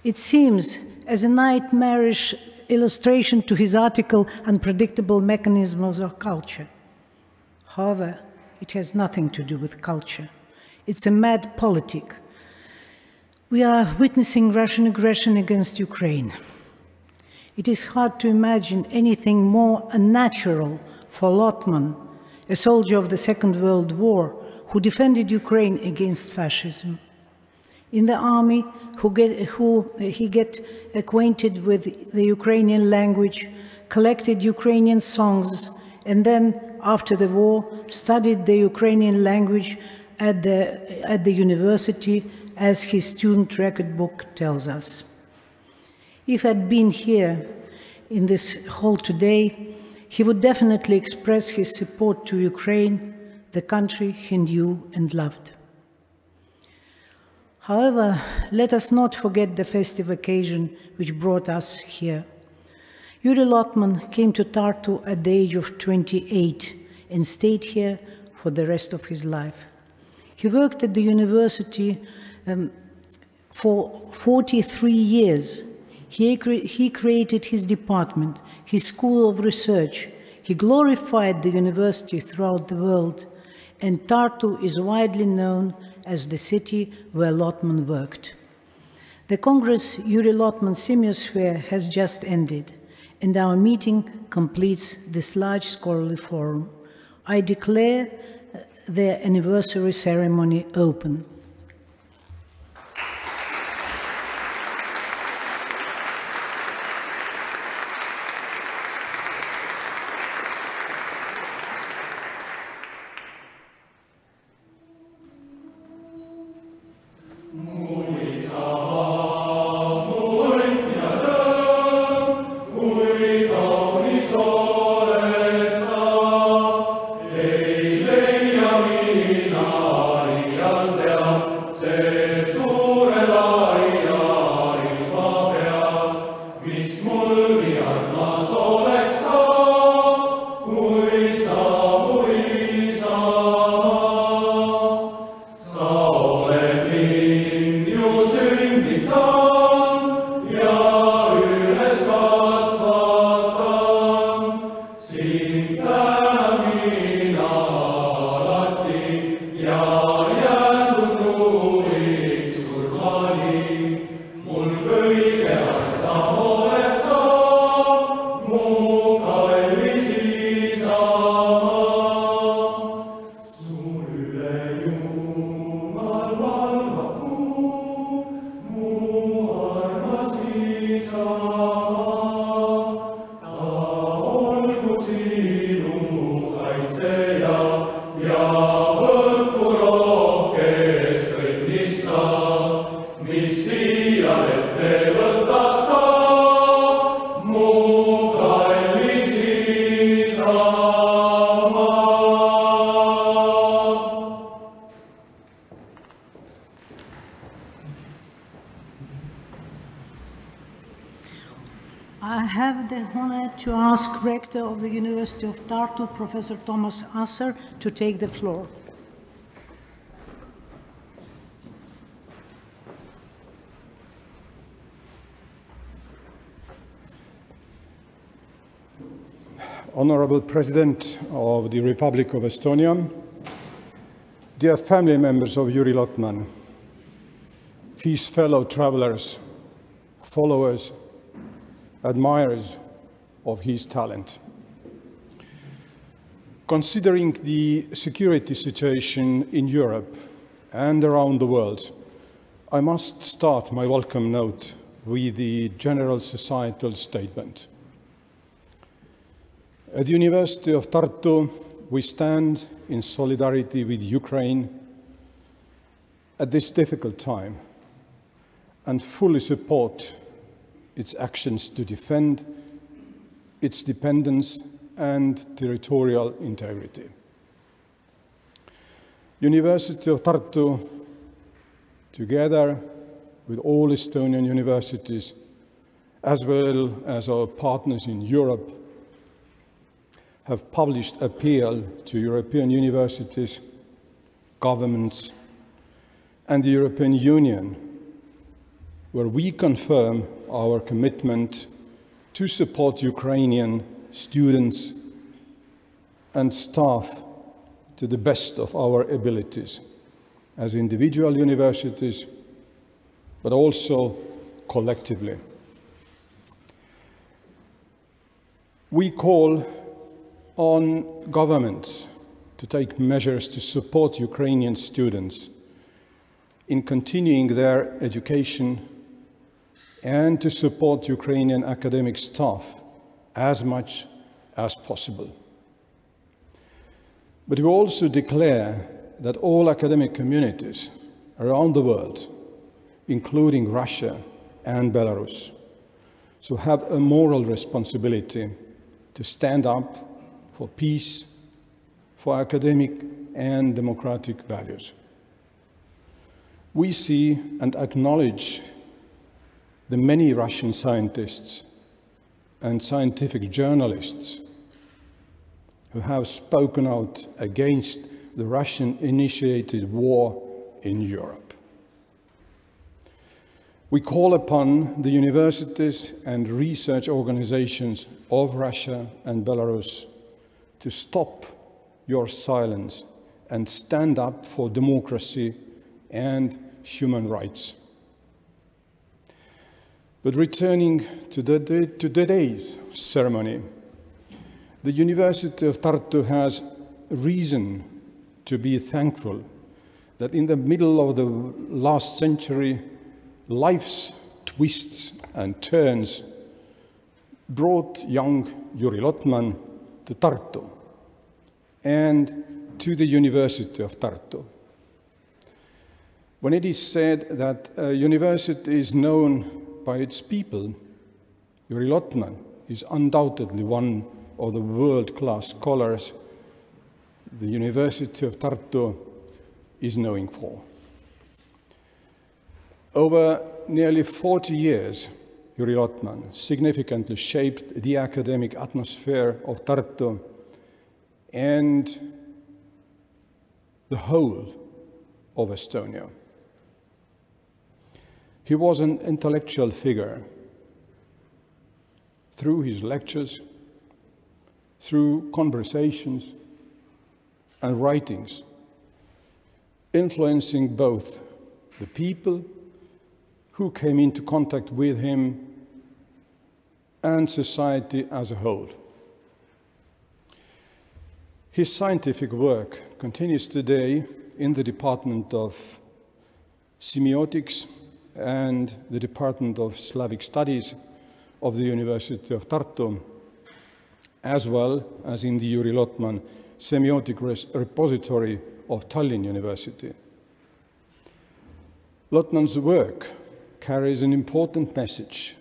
It seems as a nightmarish illustration to his article, Unpredictable Mechanisms of Culture. However, it has nothing to do with culture. It's a mad politic. We are witnessing Russian aggression against Ukraine. It is hard to imagine anything more unnatural for Lottman, a soldier of the Second World War who defended Ukraine against fascism. In the army, he got acquainted with the Ukrainian language, collected Ukrainian songs, and then, after the war, studied the Ukrainian language at the university, as his student record book tells us. If he had been here in this hall today, he would definitely express his support to Ukraine, the country he knew and loved. However, let us not forget the festive occasion which brought us here. Juri Lotman came to Tartu at the age of 28 and stayed here for the rest of his life. He worked at the university for 43 years. He created his department, his school of research. He glorified the university throughout the world, and Tartu is widely known as the city where Lottman worked. The Congress Juri Lotman Semiosphere has just ended, and our meeting completes this large scholarly forum. I declare the anniversary ceremony open. Sinu kaitseja. have the honor to ask Rector of the University of Tartu, Professor Toomas, to take the floor. Honorable President of the Republic of Estonia, dear family members of Juri Lotman, his fellow travelers, followers, admirers of his talent. Considering the security situation in Europe and around the world, I must start my welcome note with the general societal statement. At the University of Tartu, we stand in solidarity with Ukraine at this difficult time and fully support its actions to defend its independence and territorial integrity. University of Tartu, together with all Estonian universities, as well as our partners in Europe, have published appeal to European universities, governments, and the European Union, where we confirm our commitment to support Ukrainian students and staff to the best of our abilities as individual universities, but also collectively. We call on governments to take measures to support Ukrainian students in continuing their education and to support Ukrainian academic staff as much as possible. But we also declare that all academic communities around the world, including Russia and Belarus, so have a moral responsibility to stand up for peace, for academic and democratic values. We see and acknowledge the many Russian scientists and scientific journalists who have spoken out against the Russian-initiated war in Europe. We call upon the universities and research organizations of Russia and Belarus to stop your silence and stand up for democracy and human rights. But returning to today's ceremony, the University of Tartu has reason to be thankful that in the middle of the last century, life's twists and turns brought young Juri Lotman to Tartu and to the University of Tartu. When it is said that a university is known by its people, Juri Lotman is undoubtedly one of the world-class scholars the University of Tartu is known for. Over nearly 40 years, Juri Lotman significantly shaped the academic atmosphere of Tartu and the whole of Estonia. He was an intellectual figure through his lectures, through conversations and writings, influencing both the people who came into contact with him and society as a whole. His scientific work continues today in the Department of Semiotics and the Department of Slavic Studies of the University of Tartu, as well as in the Juri Lotman Semiotic Repository of Tallinn University. Lotman's work carries an important message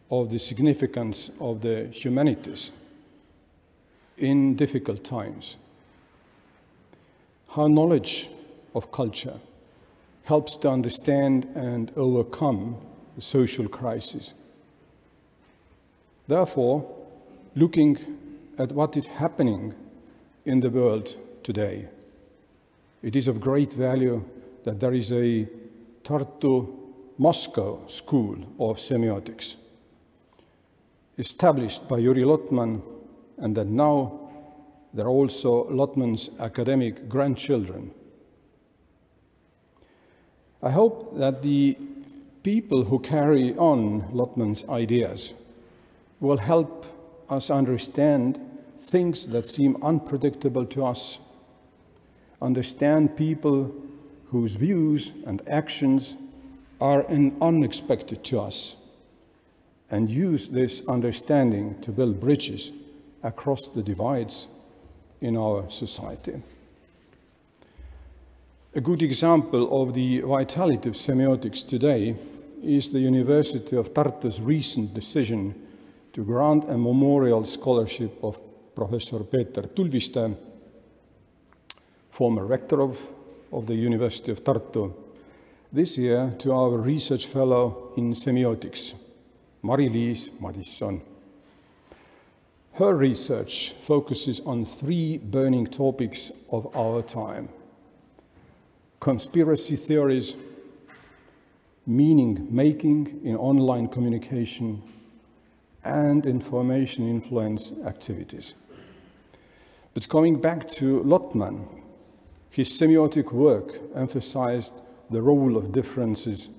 of the significance of the humanities in difficult times. How knowledge of culture helps to understand and overcome the social crisis. Therefore, looking at what is happening in the world today, it is of great value that there is a Tartu-Moscow School of Semiotics, established by Juri Lotman, and that now there are also Lotman's academic grandchildren. I hope that the people who carry on Lotman's ideas will help us understand things that seem unpredictable to us, understand people whose views and actions are unexpected to us, and use this understanding to build bridges across the divides in our society. A good example of the vitality of semiotics today is the University of Tartu's recent decision to grant a memorial scholarship of Professor Peeter, former rector of the University of Tartu, this year to our research fellow in semiotics, Mari-Liis Madisson. Her research focuses on 3 burning topics of our time: conspiracy theories, meaning-making in online communication, and information influence activities. But coming back to Lottman, his semiotic work emphasized the role of differences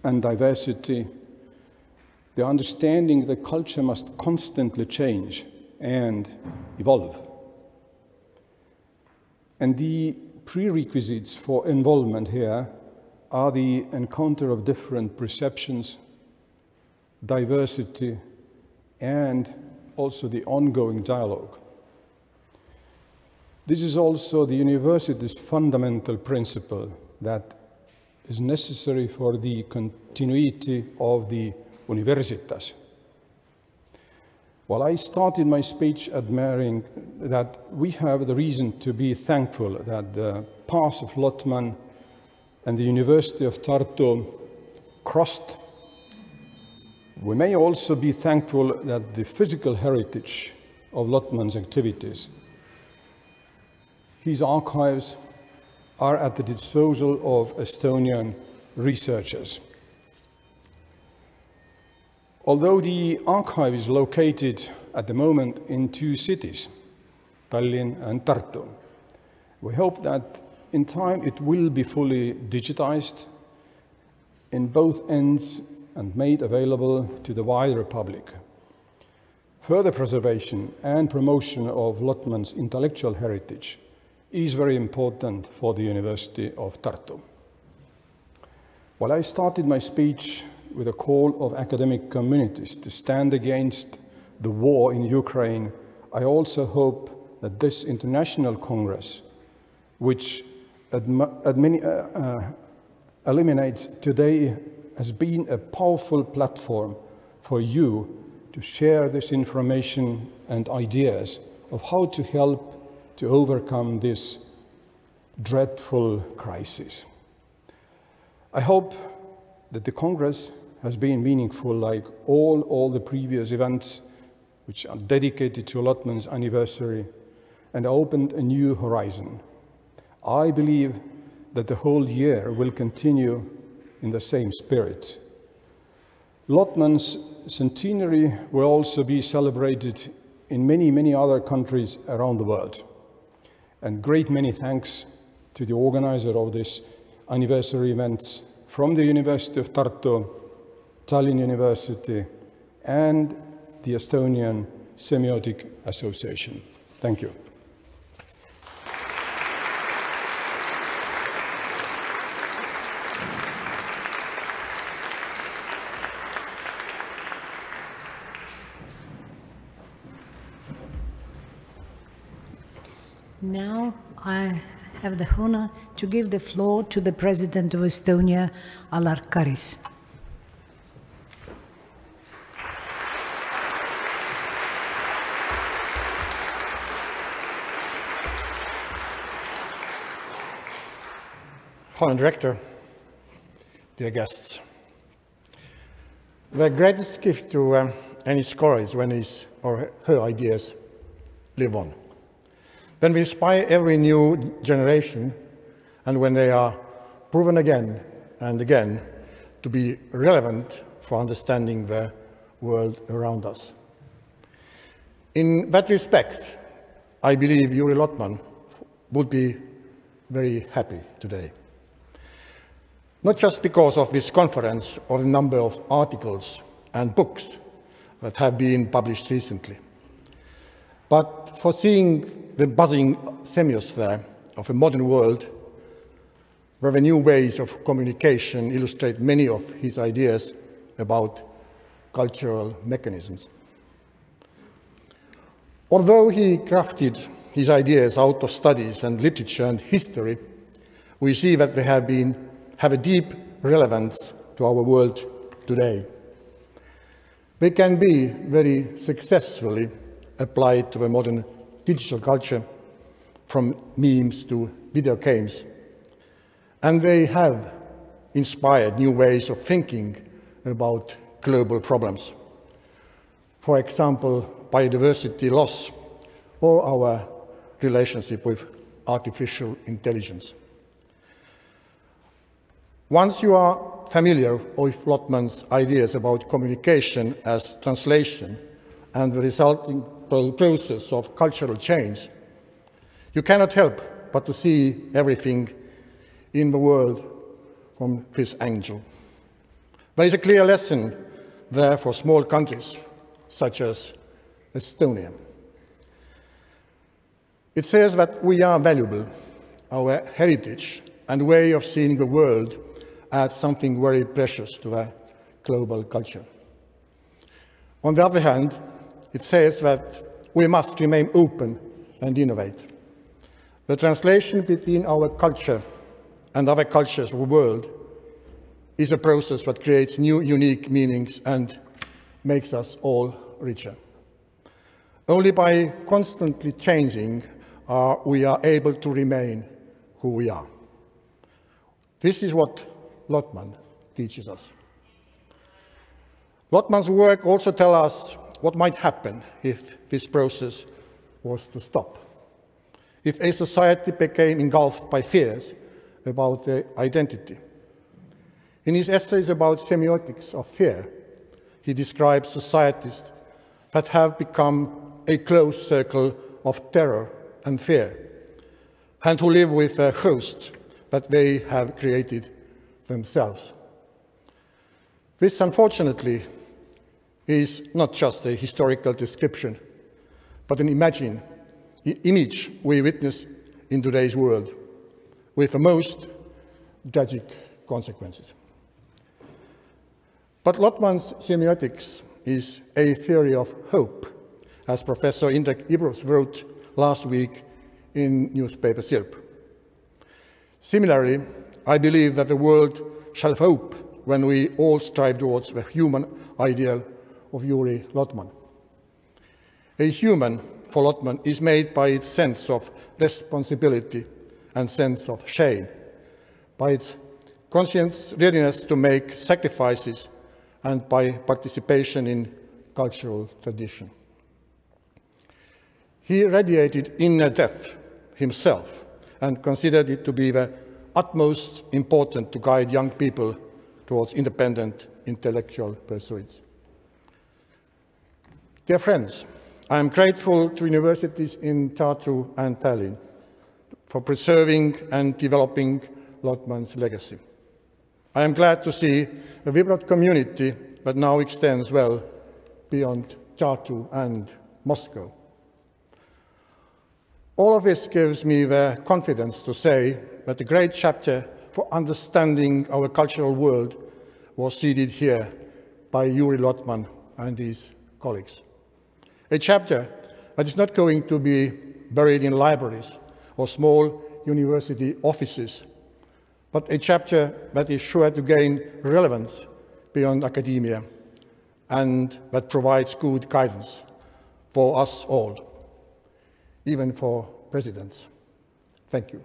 and diversity, the understanding that culture must constantly change and evolve. And the prerequisites for involvement here are the encounter of different perceptions, diversity, and also the ongoing dialogue. This is also the university's fundamental principle that is necessary for the continuity of the Universitas. While I started my speech admiring that we have the reason to be thankful that the path of Lottman and the University of Tartu crossed, we may also be thankful that the physical heritage of Lottman's activities, his archives, are at the disposal of Estonian researchers. Although the archive is located at the moment in 2 cities, Tallinn and Tartu, we hope that in time it will be fully digitized in both ends and made available to the wider public. Further preservation and promotion of Lottman's intellectual heritage is very important for the University of Tartu. While I started my speech with a call of academic communities to stand against the war in Ukraine, I also hope that this international congress, which eliminates today, has been a powerful platform for you to share this information and ideas of how to help to overcome this dreadful crisis. I hope that the Congress has been meaningful like all the previous events which are dedicated to Lottman's anniversary and opened a new horizon. I believe that the whole year will continue in the same spirit. Lottman's centenary will also be celebrated in many other countries around the world. And great many thanks to the organizer of this anniversary events from the University of Tartu, Tallinn University, and the Estonian Semiotic Association. Thank you. Now I have the honor to give the floor to the President of Estonia, Alar Karis. Honored Rector, dear guests, the greatest gift to any scholars when his or her ideas live on. When we inspire every new generation, and when they are proven again and again to be relevant for understanding the world around us. In that respect, I believe Juri Lotman would be very happy today. Not just because of this conference or the number of articles and books that have been published recently, but for seeing the buzzing semiosphere of a modern world where the new ways of communication illustrate many of his ideas about cultural mechanisms. Although he crafted his ideas out of studies and literature and history, we see that they have a deep relevance to our world today. They can be very successfully applied to the modern digital culture, from memes to video games, and they have inspired new ways of thinking about global problems. For example, biodiversity loss or our relationship with artificial intelligence. Once you are familiar with Lotman's ideas about communication as translation and the resulting process of cultural change, you cannot help but to see everything in the world from this angle. There is a clear lesson there for small countries, such as Estonia. It says that we are valuable. Our heritage and way of seeing the world adds something very precious to our global culture. On the other hand, it says that we must remain open and innovate. The translation between our culture and other cultures of the world is a process that creates new, unique meanings and makes us all richer. Only by constantly changing we are able to remain who we are. This is what Lotman teaches us. Lotman's work also tells us what might happen if this process was to stop. If a society became engulfed by fears about their identity. In his essays about semiotics of fear, he describes societies that have become a closed circle of terror and fear, and who live with a host that they have created themselves. This, unfortunately, is not just a historical description, but an image we witness in today's world, with the most tragic consequences. But Lotman's semiotics is a theory of hope, as Professor Indrek Ibros wrote last week in newspaper Sirp. Similarly, I believe that the world shall have hope when we all strive towards the human ideal of Juri Lotman. A human, for Lotman, is made by its sense of responsibility and sense of shame, by its conscious readiness to make sacrifices, and by participation in cultural tradition. He radiated inner depth himself and considered it to be the utmost important to guide young people towards independent intellectual pursuits. Dear friends, I am grateful to universities in Tartu and Tallinn for preserving and developing Lotman's legacy. I am glad to see a vibrant community that now extends well beyond Tartu and Moscow. All of this gives me the confidence to say that the great chapter for understanding our cultural world was seeded here by Juri Lotman and his colleagues. A chapter that is not going to be buried in libraries or small university offices, but a chapter that is sure to gain relevance beyond academia and that provides good guidance for us all, even for presidents. Thank you.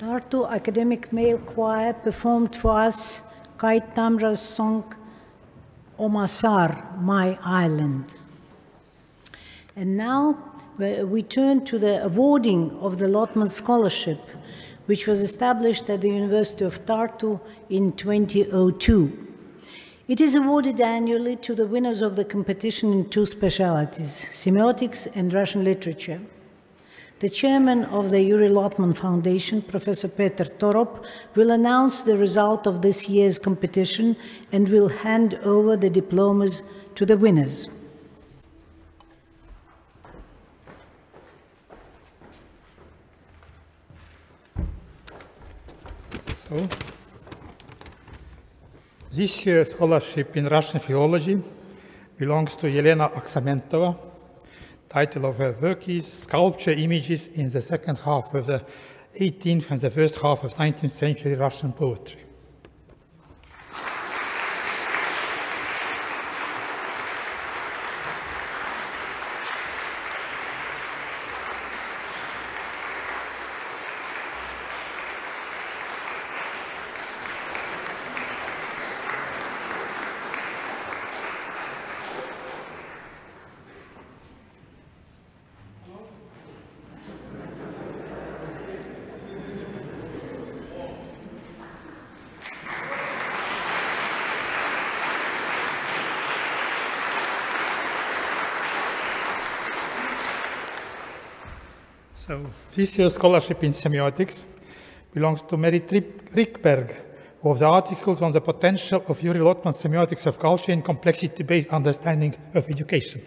Tartu Academic Male Choir performed for us Kait Tamra's song Oma Saar, My Island. And now we turn to the awarding of the Lottman Scholarship, which was established at the University of Tartu in 2002. It is awarded annually to the winners of the competition in two specialties, Semiotics and Russian literature. The chairman of the Juri Lotman Foundation, Professor Peeter Torop, will announce the result of this year's competition and will hand over the diplomas to the winners. So, this year's scholarship in Russian philology belongs to Elena Aksamentova. Title of her work is Sculpture Images in the Second Half of the 18th and the First Half of 19th Century Russian Poetry. So this year's scholarship in semiotics belongs to Mary Rikberg, of the articles on the potential of Juri Lotman's semiotics of culture in complexity-based understanding of education.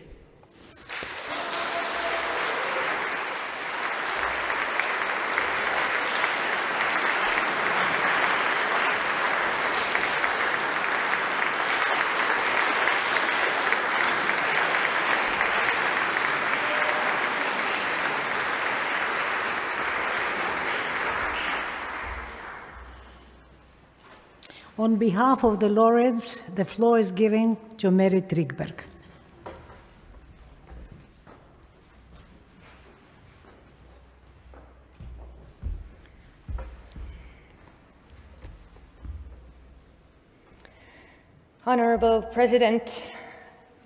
On behalf of the laureates, the floor is given to Mary Rikberg. Honorable President,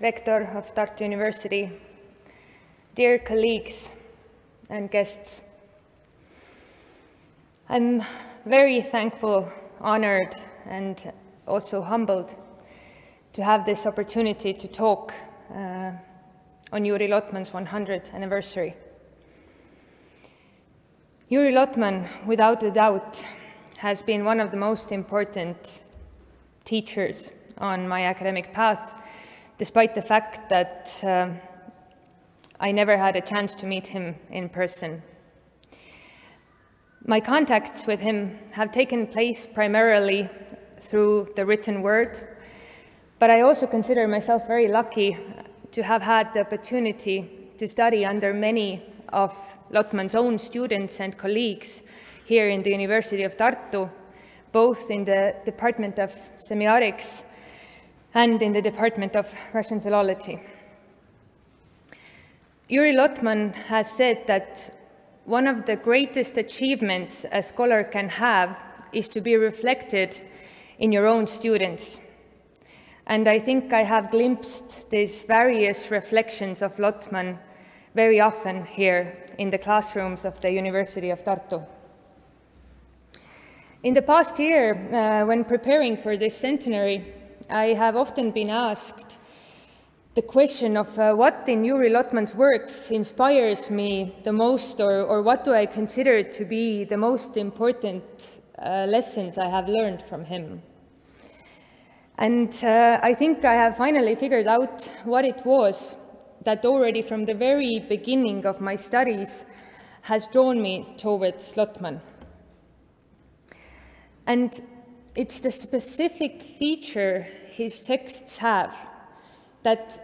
Rector of Tartu University, dear colleagues and guests, I'm very thankful, honored, and also humbled to have this opportunity to talk on Juri Lotman's 100th anniversary. Juri Lotman, without a doubt, has been one of the most important teachers on my academic path, despite the fact that I never had a chance to meet him in person. My contacts with him have taken place primarily through the written word, but I also consider myself very lucky to have had the opportunity to study under many of Lottman's own students and colleagues here in the University of Tartu, both in the Department of Semiotics and in the Department of Russian Philology. Juri Lotman has said that one of the greatest achievements a scholar can have is to be reflected in your own students. And I think I have glimpsed these various reflections of Lottman very often here in the classrooms of the University of Tartu. In the past year, when preparing for this centenary, I have often been asked the question of what in Juri Lotman's works inspires me the most, or what do I consider to be the most important lessons I have learned from him. And I think I have finally figured out what it was that already from the very beginning of my studies has drawn me towards Lottman. And it's the specific feature his texts have that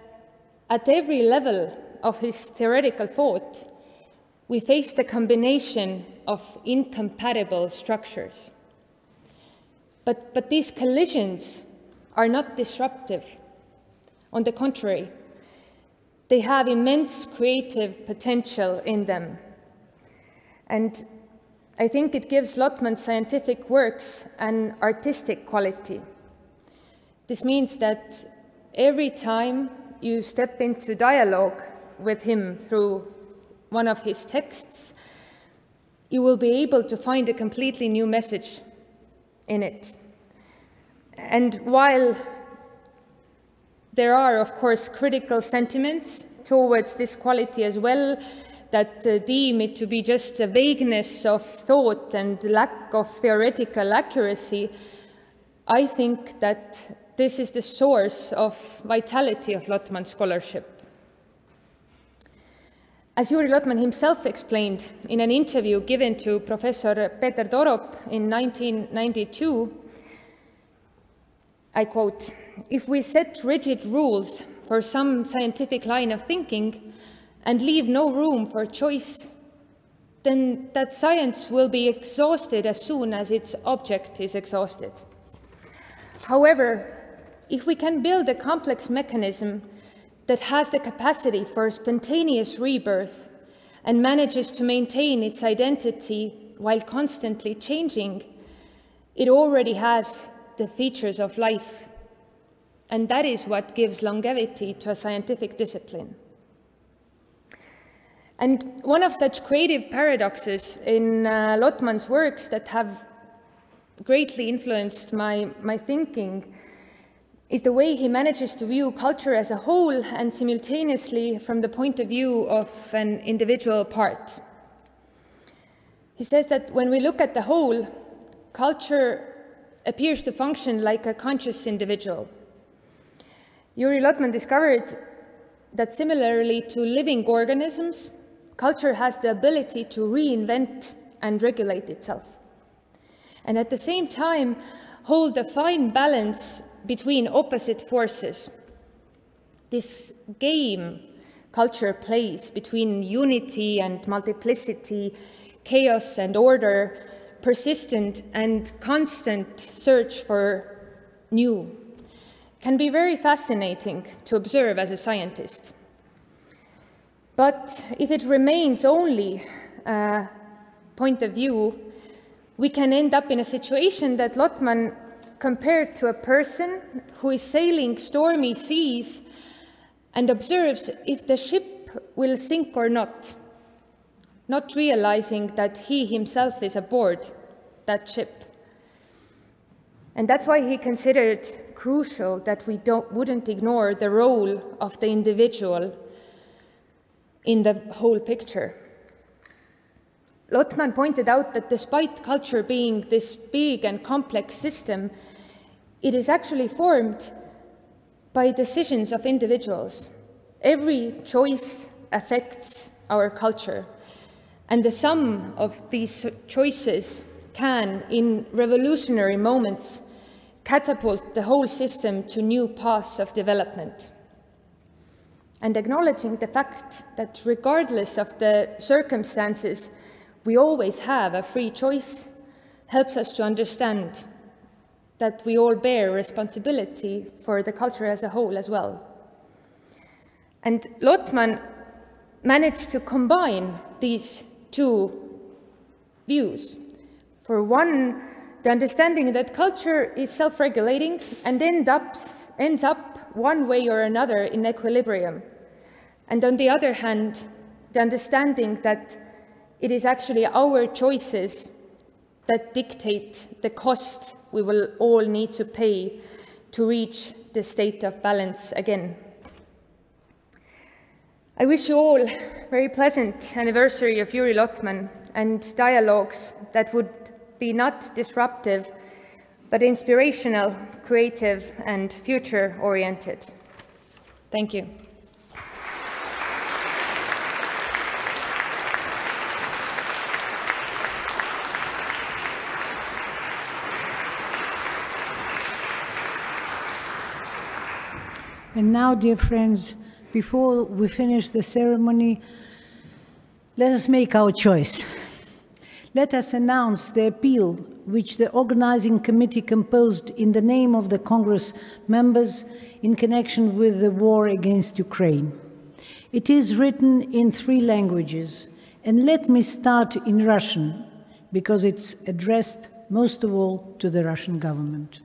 at every level of his theoretical thought, we face the combination of incompatible structures. But these collisions are not disruptive. On the contrary, they have immense creative potential in them. And I think it gives Lottman's scientific works an artistic quality. This means that every time you step into dialogue with him through one of his texts, you will be able to find a completely new message in it. And while there are, of course, critical sentiments towards this quality as well, that deem it to be just a vagueness of thought and lack of theoretical accuracy, I think that this is the source of vitality of Lottman's scholarship. As Juri Lotman himself explained in an interview given to Professor Peeter Torop in 1992, I quote, "If we set rigid rules for some scientific line of thinking and leave no room for choice, then that science will be exhausted as soon as its object is exhausted. However, if we can build a complex mechanism that has the capacity for spontaneous rebirth and manages to maintain its identity while constantly changing, it already has the features of life. And that is what gives longevity to a scientific discipline." And one of such creative paradoxes in Lottman's works that have greatly influenced my thinking is the way he manages to view culture as a whole and simultaneously from the point of view of an individual part. He says that when we look at the whole, culture appears to function like a conscious individual. Juri Lotman discovered that similarly to living organisms, culture has the ability to reinvent and regulate itself, and at the same time hold a fine balance between opposite forces. This game culture plays between unity and multiplicity, chaos and order, persistent and constant search for new, can be very fascinating to observe as a scientist. But if it remains only a point of view, we can end up in a situation that Lottman compared to a person who is sailing stormy seas and observes if the ship will sink or not realizing that he himself is aboard that ship. And that's why he considered crucial that we wouldn't ignore the role of the individual in the whole picture. Lottman pointed out that despite culture being this big and complex system, it is actually formed by decisions of individuals. Every choice affects our culture, and the sum of these choices can, in revolutionary moments, catapult the whole system to new paths of development. And acknowledging the fact that regardless of the circumstances, we always have a free choice helps us to understand that we all bear responsibility for the culture as a whole as well. And Lottman managed to combine these two views. For one, the understanding that culture is self-regulating and ends up one way or another in equilibrium. And on the other hand, the understanding that it is actually our choices that dictate the cost we will all need to pay to reach the state of balance again. I wish you all a very pleasant anniversary of Juri Lotman and dialogues that would be not disruptive, but inspirational, creative, and future-oriented. Thank you. And now, dear friends, before we finish the ceremony, let us make our choice. Let us announce the appeal which the organizing committee composed in the name of the Congress members in connection with the war against Ukraine. It is written in 3 languages, and let me start in Russian, because it's addressed most of all to the Russian government.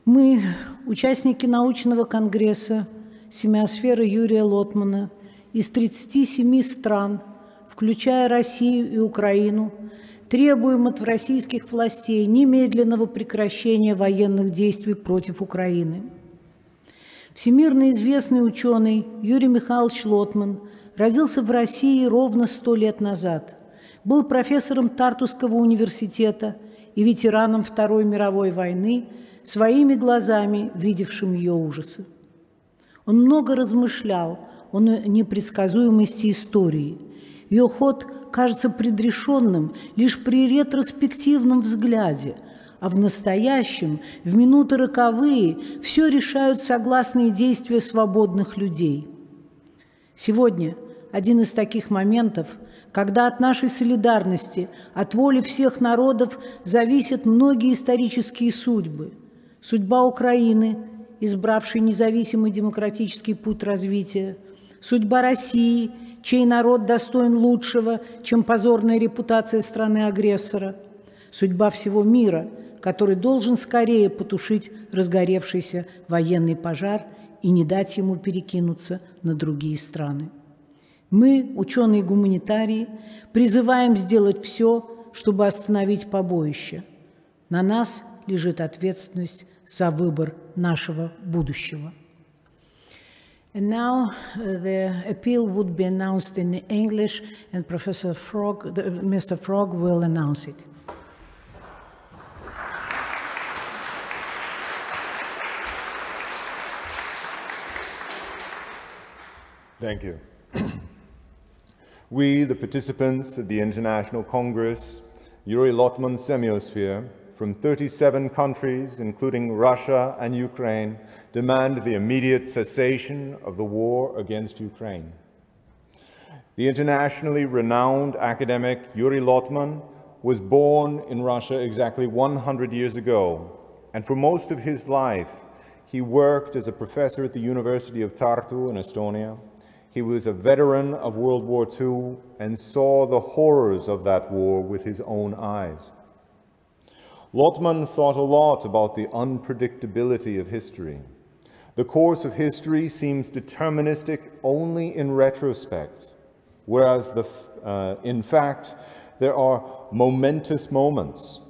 Мы, участники научного конгресса «Семиосфера» Юрия Лотмана из 37 стран, включая Россию и Украину, требуем от российских властей немедленного прекращения военных действий против Украины. Всемирно известный ученый Юрий Михайлович Лотман родился в России ровно 100 лет назад, был профессором Тартуского университета и ветераном Второй мировой войны, своими глазами видевшим ее ужасы. Он много размышлял о непредсказуемости истории. Ее ход кажется предрешенным лишь при ретроспективном взгляде, а в настоящем, в минуты роковые, все решают согласные действия свободных людей. Сегодня один из таких моментов, когда от нашей солидарности, от воли всех народов зависят многие исторические судьбы. Судьба Украины, избравшей независимый демократический путь развития, судьба России, чей народ достоин лучшего, чем позорная репутация страны-агрессора, судьба всего мира, который должен скорее потушить разгоревшийся военный пожар и не дать ему перекинуться на другие страны. Мы, ученые-гуманитарии, призываем сделать все, чтобы остановить побоище. На нас лежит ответственность за выбор нашего будущего. And now the appeal would be announced in English, and Mr. Frog will announce it. Thank you. We, the participants of the International Congress, Juri Lotman Semiosphere, from 37 countries, including Russia and Ukraine, demand the immediate cessation of the war against Ukraine. The internationally renowned academic Juri Lotman was born in Russia exactly 100 years ago, and for most of his life, he worked as a professor at the University of Tartu in Estonia. He was a veteran of World War II and saw the horrors of that war with his own eyes. Lottman thought a lot about the unpredictability of history. The course of history seems deterministic only in retrospect, whereas in fact, there are momentous moments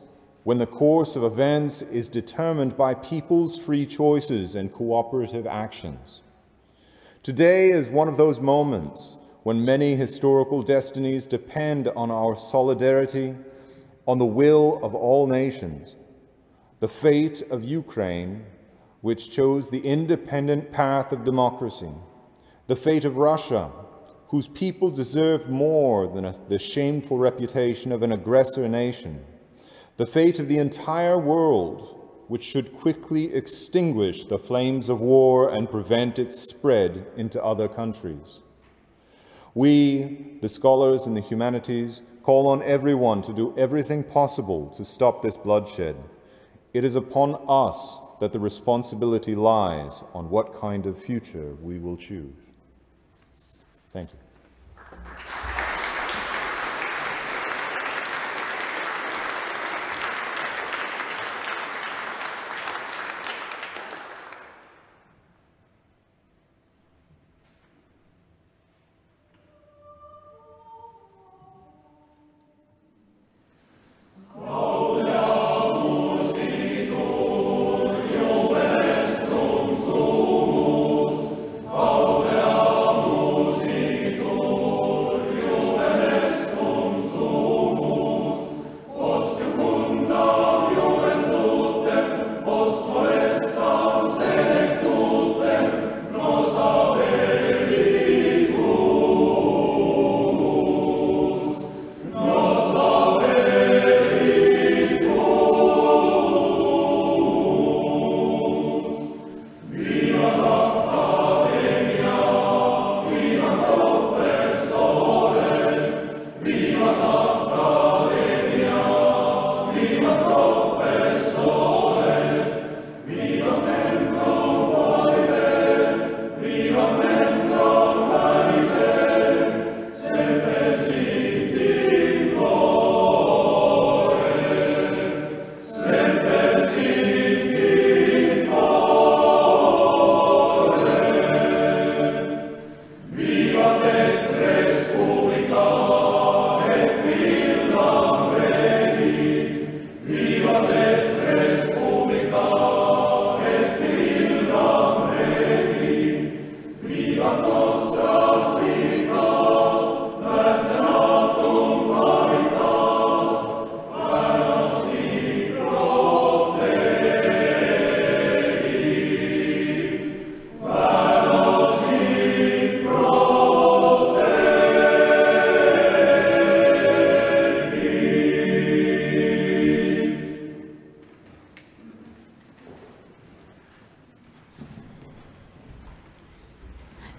when the course of events is determined by people's free choices and cooperative actions. Today is one of those moments when many historical destinies depend on our solidarity, on the will of all nations. The fate of Ukraine, which chose the independent path of democracy. The fate of Russia, whose people deserve more than the shameful reputation of an aggressor nation. The fate of the entire world, which should quickly extinguish the flames of war and prevent its spread into other countries. We, the scholars in the humanities, call on everyone to do everything possible to stop this bloodshed. It is upon us that the responsibility lies on what kind of future we will choose. Thank you.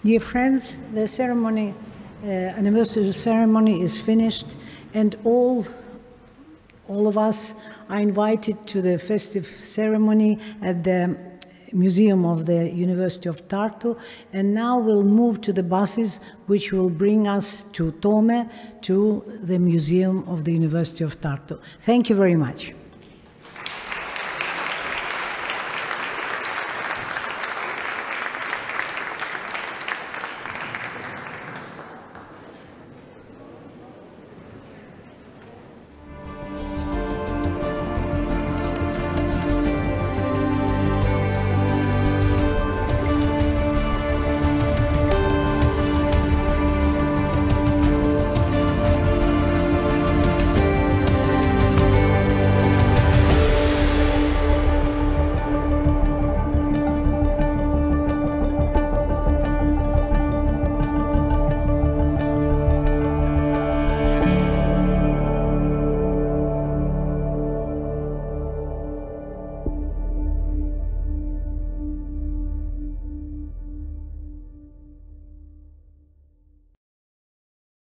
Dear friends, the ceremony, anniversary ceremony is finished, and all of us are invited to the festive ceremony at the Museum of the University of Tartu, and now we'll move to the buses which will bring us to Tome, to the Museum of the University of Tartu. Thank you very much.